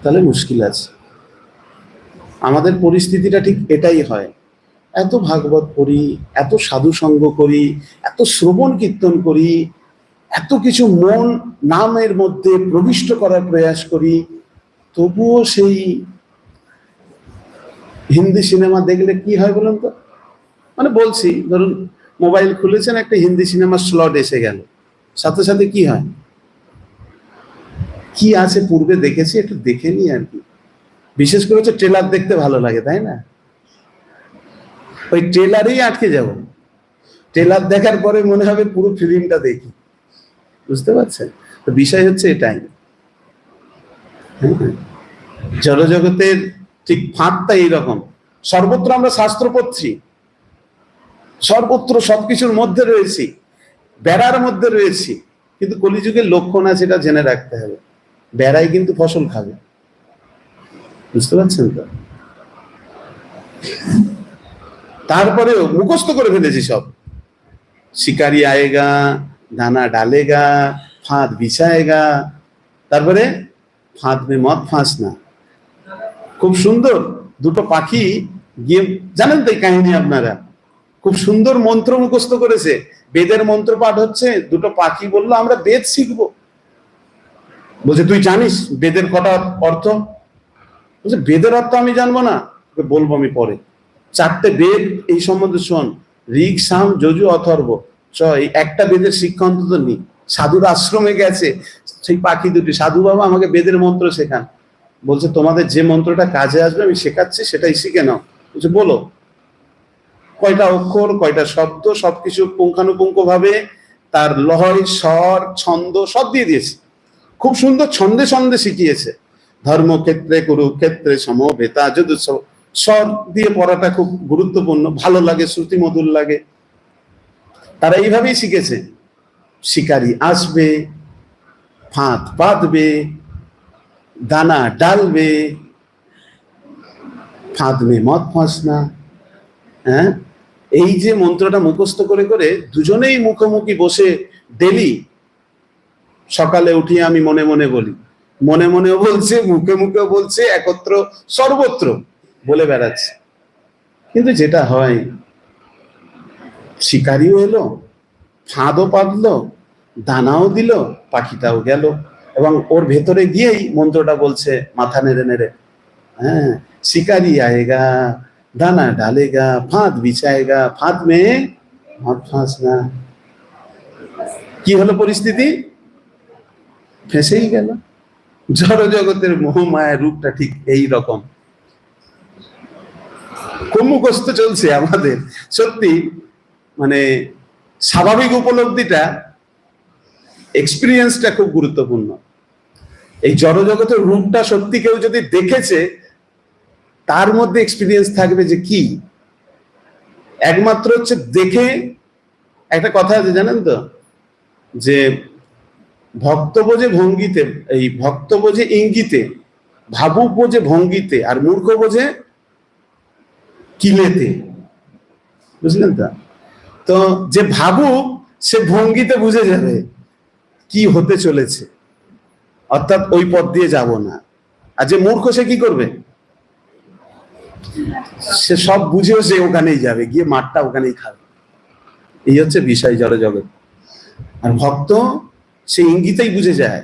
তাহলে মুশকিল আছে। আমাদের পরিস্থিতিটা ঠিক এটাই হয়। এত ভাগবত পড়ি, এত সাধু সঙ্গ করি, এত শ্রবণ কীর্তন করি, এত কিছু মন নামের মধ্যে প্রবিষ্ট করার প্রয়াস করি, তবুও সেই হিন্দি সিনেমা দেখলে কি হয় বলুন তো? মানে বলছি, ধরুন মোবাইল খুলেছেন, একটা হিন্দি সিনেমার স্লট এসে গেল, সাথে সাথে কি হয়, কি আছে পূর্বে দেখেছি একটু দেখে নি আর কি। বিশেষ করে হচ্ছে ট্রেলার দেখতে ভালো লাগে, তাই না? ওই ট্রেলারেই আটকে যাব, ট্রেলার দেখার পরে মনে হবে পুরো ফিল্মটা দেখি। বুঝতে পারছেন? তো বিষয় হচ্ছে এটাই। জড়জগতের ঠিক ফাঁকটা এইরকম। সর্বত্র আমরা শাস্ত্র পড়ছি, সর্বত্র সবকিছুর মধ্যে রয়েছি, বেড়ার মধ্যে রয়েছি, কিন্তু কলিযুগের লক্ষণ আছে, এটা জেনে রাখতে হবে। বেড়াই কিন্তু ফসল খাবে, বুঝতে পারছেন তো? তারপরেও মুখস্থ করে ফেলেছি সব। শিকারি আয়েগা, দানা ডালেগা, ফাঁদ বিছায়েগা, তারপরে ফাঁদ মে মত ফাঁস না। খুব সুন্দর দুটো পাখি গিয়ে, জানেন তো এই কাহিনী আপনারা, খুব সুন্দর মন্ত্র মুখস্থ করেছে, বেদের মন্ত্র পাঠ হচ্ছে, দুটো পাখি বললো আমরা বেদ শিখবো। বলছে তুই জানিস বেদের কটা অর্থ? বলছে বেদের অর্থ আমি জানবো না, বলবো আমি পরে। 4টে বেদ এই সম্বন্ধে শোন, ঋগ সাম যজু অথর্ব, এই একটা বেদের শিক্ষা অন্তত নি। সাধুর আশ্রমে গেছে সেই পাখি দুটি, সাধু বাবা আমাকে বেদের মন্ত্র শেখান। বলছে তোমাদের যে মন্ত্রটা কাজে আসবে আমি শেখাচ্ছি, সেটাই শিখে নাও। বলছে বলো। কয়টা অক্ষর, কয়টা শব্দ, সবকিছু পুঙ্খানুপুঙ্খ ভাবে তার লয়, স্বর, ছন্দ সব দিয়ে দিয়েছে। খুব সুন্দর ছন্দে ছন্দে শিখিয়েছে। ধর্মক্ষেত্রে কুরুক্ষেত্রে সমবেতা যদুৎসব, স্বর দিয়ে পড়াটা খুব গুরুত্বপূর্ণ, ভালো লাগে, শ্রুতি মধুর লাগে। তারা এইভাবেই শিখেছে। শিকারি আসবে, ফাঁদ বাঁধবে, দানা ডালবে, ফাঁদ মে মত ফাঁস না। হ্যাঁ, এই যে মন্ত্রটা মুখস্থ করে করে দুজনেই মুখোমুখি বসে ডেলি সকালে উঠিয়ে আমি মনে মনে বলি, মনে মনেও বলছে, মুখে মুখেও বলছে, একত্র সর্বত্র বলে বেড়াচ্ছে। কিন্তু যেটা হয়, শিকারিও এলো, ফাঁদও পাতলো, দানাও দিল, পাখিটাও গেল, এবং ওর ভেতরে গিয়েই মন্ত্রটা বলছে মাথা নেড়ে নেড়ে, হ্যাঁ, শিকারি আয়েগা, দানা ডালেগা, ফাঁদ বিছায়েগা, ফাঁদ মে মত ফাঁস না। কি হলো পরিস্থিতি? ফেঁসেই গেল। জড় জগতের মোহমায়ার রূপটা ঠিক এই রকম। মুখস্থ চলছে আমাদের। সত্যি মানে স্বাভাবিক উপলব্ধিটা, এক্সপিরিয়েন্সটা খুব গুরুত্বপূর্ণ। এই জড় জগতের রূপটা সত্যি কেউ যদি দেখেছে, তার মধ্যে এক্সপিরিয়েন্স থাকবে যে কি, একমাত্র হচ্ছে দেখে। একটা কথা আছে জানেন তো, যে ভক্ত বোঝে ভঙ্গিতে, এই ভক্ত বোঝে ইঙ্গিতে, ভাবুক বোঝে ভঙ্গিতে, আর মূর্খ বোঝে কিলেতে। বুঝলেন তো? তো যে ভাবুক সে ভঙ্গিতে বুঝে যাবে কি হতে চলেছে, অর্থাৎ ওই পথ দিয়ে যাব না। আর যে মূর্খ সে কি করবে? সে সব বুঝেও সে ওখানেই যাবে, গিয়ে মাঠটা ওখানেই খাবে। এই হচ্ছে বিষয় জড় জগৎ। আর ভক্ত সে ইঙ্গিতেই বুঝে যায়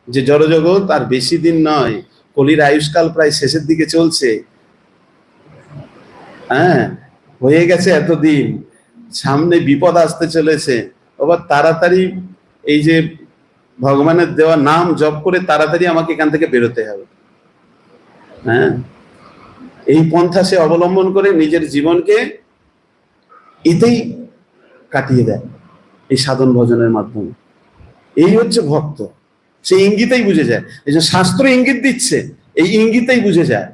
যে জড় জগৎ আর বেশি দিন নয়, কলির আয়ুষ্কাল প্রায় শেষের দিকে চলছে। হ্যাঁ, হয়ে গেছে এতদিন, সামনে বিপদ আসতে চলেছে। আবার তাড়াতাড়ি এই যে ভগবানের দেওয়া নাম জপ করে তাড়াতাড়ি আমাকে এখান থেকে বেরোতে হবে। হ্যাঁ, এই পন্থা সে অবলম্বন করে নিজের জীবনকে এতেই কাটিয়ে দেয়, এই সাধন ভজনের মাধ্যমে। এই হচ্ছে ভক্ত, সে ইঙ্গিতেই বুঝে যায়। এই যে শাস্ত্র ইঙ্গিত দিচ্ছে, এই ইঙ্গিতেই বুঝে যায়।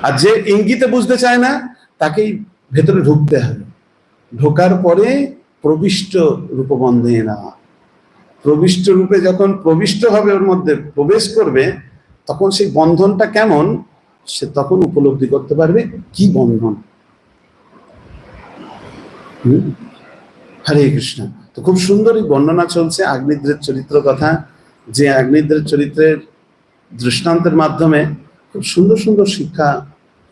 আর যে ইঙ্গিতে বুঝতে চায় না, তাকেই ভেতরে ঢুকতে হবে। ঢোকার পরে প্রবিষ্ট রূপবন্ধে না, প্রবিষ্ট রূপে যখন প্রবিষ্ট হবে, ওর মধ্যে প্রবেশ করবে, তখন সেই বন্ধনটা কেমন সে তখন উপলব্ধি করতে পারবে কি বন্ধন। হরে কৃষ্ণ। তো খুব সুন্দর এই বর্ণনা চলছে আগ্নেয়দ্রের চরিত্র কথা, যে আগ্নেয়দ্রের চরিত্রের দৃষ্টান্তের মাধ্যমে খুব সুন্দর সুন্দর শিক্ষা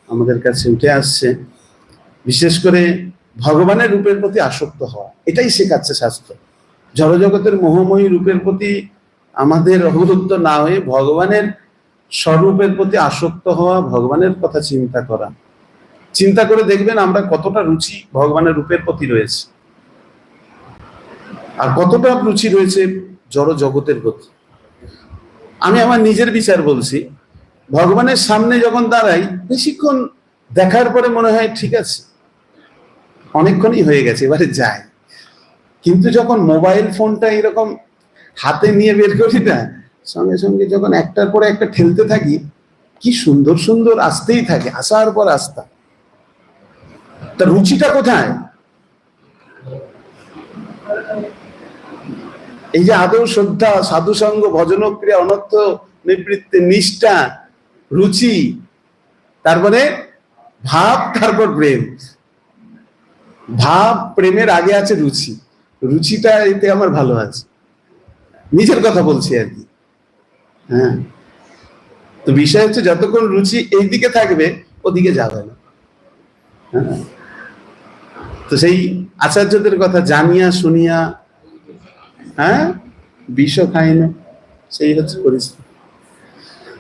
আমাদের কাছে উঠে আসছে। বিশেষ করে ভগবানের রূপের প্রতি আসক্ত হওয়া, এটাই শেখাচ্ছে শাস্ত্র। জড়জগতের মোহময়ী রূপের প্রতি আমাদের অবরুদ্ধ না হয়ে ভগবানের স্বরূপের প্রতি আসক্ত হওয়া, ভগবানের কথা চিন্তা করা। চিন্তা করে দেখবেন আমরা কতটা রুচি ভগবানের রূপের প্রতি রয়েছে, আর কতটা রুচি রয়েছে জড় জগতের প্রতি। আমি আমার নিজের বিচার বলছি, ভগবানের সামনে যখন দাঁড়াই বেশিক্ষণ দেখার পরে মনে হয় ঠিক আছে, অনেকক্ষণই হয়ে গেছে, এবারে যাই। কিন্তু যখন মোবাইল ফোনটা এরকম হাতে নিয়ে বের করি না, সঙ্গে সঙ্গে যখন একটার পরে একটা ঠেলতে থাকি, কি সুন্দর সুন্দর আসতেই থাকে, আসার পর আসতা। তার রুচিটা কোথায়? এই যে আদৌ শ্রদ্ধা, সাধুসঙ্গ, ভজনক্রিয়া, অনর্থ নিবৃত্তি, নিষ্ঠা, রুচি, তারপরে ভাব, তারপর প্রেম। ভাব প্রেমের আগে আছে রুচি। রুচিটা এতে আমার ভালো আছে, নিজের কথা বলছি আর কি। হ্যাঁ, তো বিষয় হচ্ছে যতক্ষণ রুচি এই দিকে থাকবে ওদিকে যাবে না। হ্যাঁ, তো সেই আচার্যদের কথা জানিয়া শুনিয়া, হ্যাঁ, বিষ খাই না, সেই হচ্ছে পরিস্থিতি।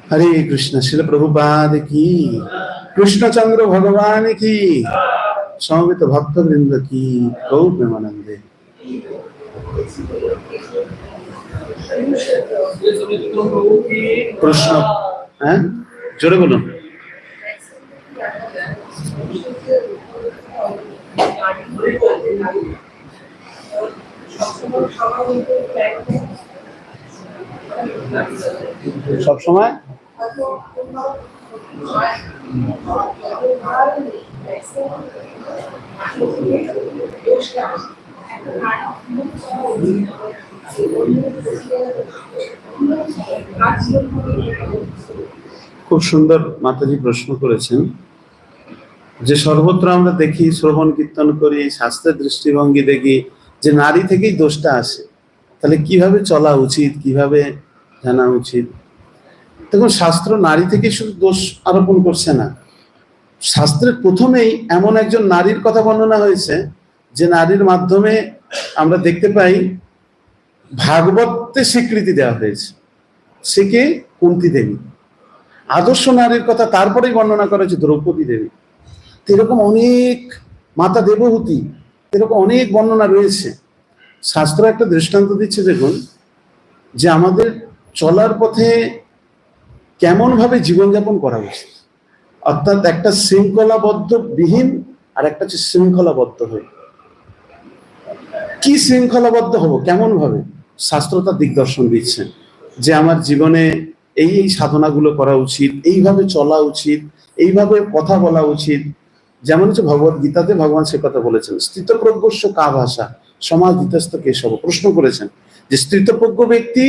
হরে কৃষ্ণ। শিল প্রভুপাদ কি, কৃষ্ণচন্দ্র ভগবান কি, সমবেত ভক্তবৃন্দ কি, গৌ প্রেমানন্দে। প্রশ্ন, হ্যাঁ, জোরে বলুন। সব সময় খুব সুন্দর মাতাজি প্রশ্ন করেছেন যে সর্বত্র আমরা দেখি, শ্রবণ কীর্তন করি, শাস্ত্রের দৃষ্টিভঙ্গি দেখি যে নারী থেকেই দোষটা আসে, তাহলে কিভাবে চলা উচিত, কিভাবে জানা উচিত? দেখুন, শাস্ত্র নারী থেকে শুধু দোষ আরোপণ করছে না। শাস্ত্রের প্রথমেই এমন একজন নারীর কথা বর্ণনা হয়েছে যে নারীর মাধ্যমে আমরা দেখতে পাই ভাগবতে স্বীকৃতি দেওয়া হয়েছে। সে কে? কুন্তী দেবী। আদর্শ নারীর কথা তারপরেই বর্ণনা করা হয়েছে দ্রৌপদী দেবী। এরকম অনেক, মাতা দেবহূতি, এরকম অনেক বর্ণনা রয়েছে। শাস্ত্র একটা দৃষ্টান্ত দিচ্ছে দেখুন, যে আমাদের চলার পথে কেমন ভাবে জীবনযাপন করা উচিত। অর্থাৎ একটা শৃঙ্খলাবদ্ধ বিহীন আর একটা হচ্ছে শৃঙ্খলাবদ্ধ হয়ে। কি শৃঙ্খলাবদ্ধ হবো, কেমন ভাবে? শাস্ত্র তার দিগদর্শন দিচ্ছে যে আমার জীবনে এই এই সাধনাগুলো করা উচিত, এইভাবে চলা উচিত, এইভাবে কথা বলা উচিত। যেমন হচ্ছে ভগবত গীতাতে ভগবান সে কথা বলেছেন, স্থিতপ্রজ্ঞস্য কা ভাষা সমাজ দিতস্থ কেশব। প্রশ্ন করেছেন যে স্থিতপ্রজ্ঞ ব্যক্তি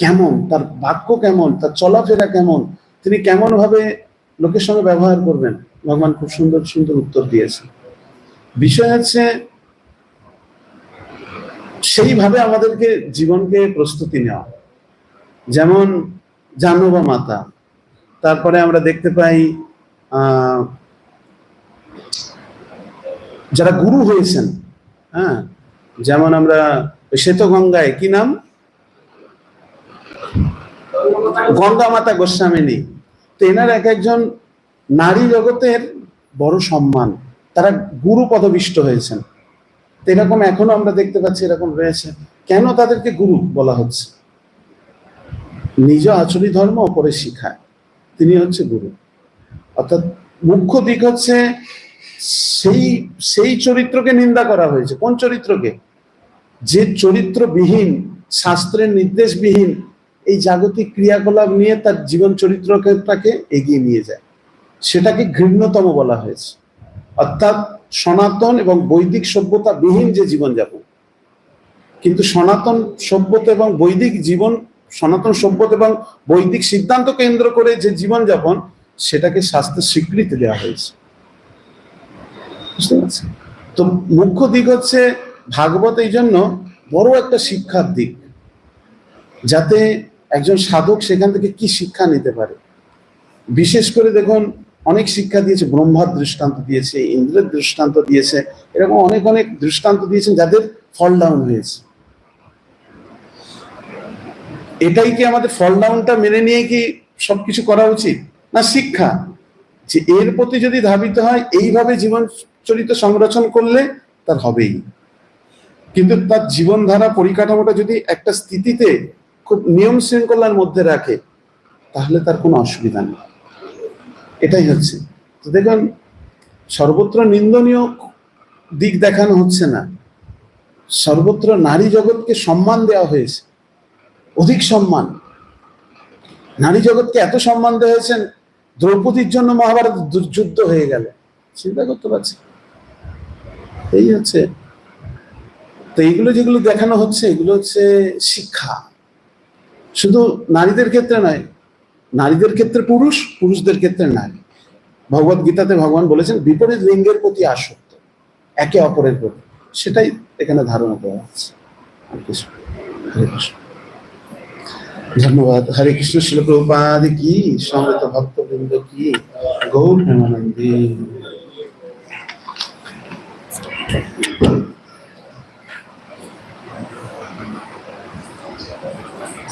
কেমন, তার বাক্য কেমন, তার চলাফেরা কেমন, তিনি কেমন ভাবে লোকের সঙ্গে ব্যবহার করবেন। ভগবান খুব সুন্দর সুন্দর উত্তর দিয়েছেন। বিষয় হচ্ছে সেইভাবে আমাদেরকে জীবনকে প্রস্তুতি নেওয়া। যেমন জাহ্নবা মাতা, তারপরে আমরা দেখতে পাই যারা গুরু হয়েছেন, হ্যাঁ, যেমন আমরা শ্বেতগঙ্গায় কি নাম, গঙ্গা মাতা গোস্বামিনী। তো এনার এক একজন নারী জগতের বড় সম্মান, তারা গুরু পদবিষ্ট হয়েছেন। তো এরকম এখনো আমরা দেখতে পাচ্ছি, এরকম রয়েছে। কেন তাদেরকে গুরু বলা হচ্ছে? নিজ আচরি ধর্ম অপরে শিখায়, তিনি হচ্ছে গুরু। অর্থাৎ মুখ্য দিক হচ্ছে সেই সেই চরিত্রকে নিন্দা করা হয়েছে। কোন চরিত্রকে? যে চরিত্রবিহীন, শাস্ত্রের নির্দেশবিহীন এই জাগতিক ক্রিয়াকলাপ নিয়ে তার জীবন চরিত্রটাকে এগিয়ে নিয়ে যায়, সেটাকে ঘৃণ্যতম বলা হয়েছে। অর্থাৎ সনাতন এবং বৈদিক সভ্যতা বিহীন যে জীবনযাপন। কিন্তু সনাতন সভ্যতা এবং বৈদিক জীবন, সনাতন সভ্যতা এবং বৈদিক সিদ্ধান্ত কেন্দ্র করে যে জীবনযাপন, সেটাকে শাস্ত্রের স্বীকৃতি দেওয়া হয়েছে। বুঝতে পারছেন? তো মুখ্য দিক হচ্ছে ভাগবত এই জন্য বড় একটা শিক্ষার দিক, যাতে একজন সাধক সেখান থেকে কি শিক্ষা নিতে পারে। বিশেষ করে দেখুন অনেক শিক্ষা দিয়েছে, ব্রহ্মার দৃষ্টান্ত দিয়েছে, ইন্দ্রের দৃষ্টান্ত দিয়েছে, এরকম অনেক অনেক দৃষ্টান্ত দিয়েছেন যাদের ফল ডাউন হয়েছে। এটাই কি আমাদের ফল ডাউনটা মেনে নিয়ে কি সবকিছু করা উচিত? না, শিক্ষা যে এর প্রতি যদি ধাবিত হয়, এইভাবে জীবন চরিত সংরচন করলে তার হবেই। কিন্তু তার জীবনধারা পরিকাঠামোটা যদি একটা স্থিতিতে খুব নিয়ম শৃঙ্খলার মধ্যে রাখে, তাহলে তার কোনো অসুবিধা নেই। এটাই হচ্ছে। তো দেখুন, সর্বত্র নিন্দনীয় দিক দেখানো হচ্ছে না, সর্বত্র নারী জগৎকে সম্মান দেওয়া হয়েছে, অধিক সম্মান। নারী জগৎকে এত সম্মান দেওয়া হয়েছে, দ্রৌপদীর জন্য মহাভারত যুদ্ধ হয়ে গেল, চিন্তা করতে পারছি। এই হচ্ছে। তো এইগুলো যেগুলো দেখানো হচ্ছে, এগুলো হচ্ছে শিক্ষা। শুধু নারীদের ক্ষেত্রে নয়, নারীদের ক্ষেত্রে পুরুষ, পুরুষদের ক্ষেত্রে নারী। ভগবত গীতাতে ভগবান বলেছেন বিপরীত লিঙ্গের প্রতি আসক্ত, একে অপরের প্রতি, সেটাই এখানে ধারণা দেওয়া আছে। হরে কৃষ্ণ, হরে কৃষ্ণ। ধন্যবাদ। হরে কৃষ্ণ। শিল প্রভুপাদ কি, সমবেত ভক্তবৃন্দ কি, গৌর প্রেমানন্দী।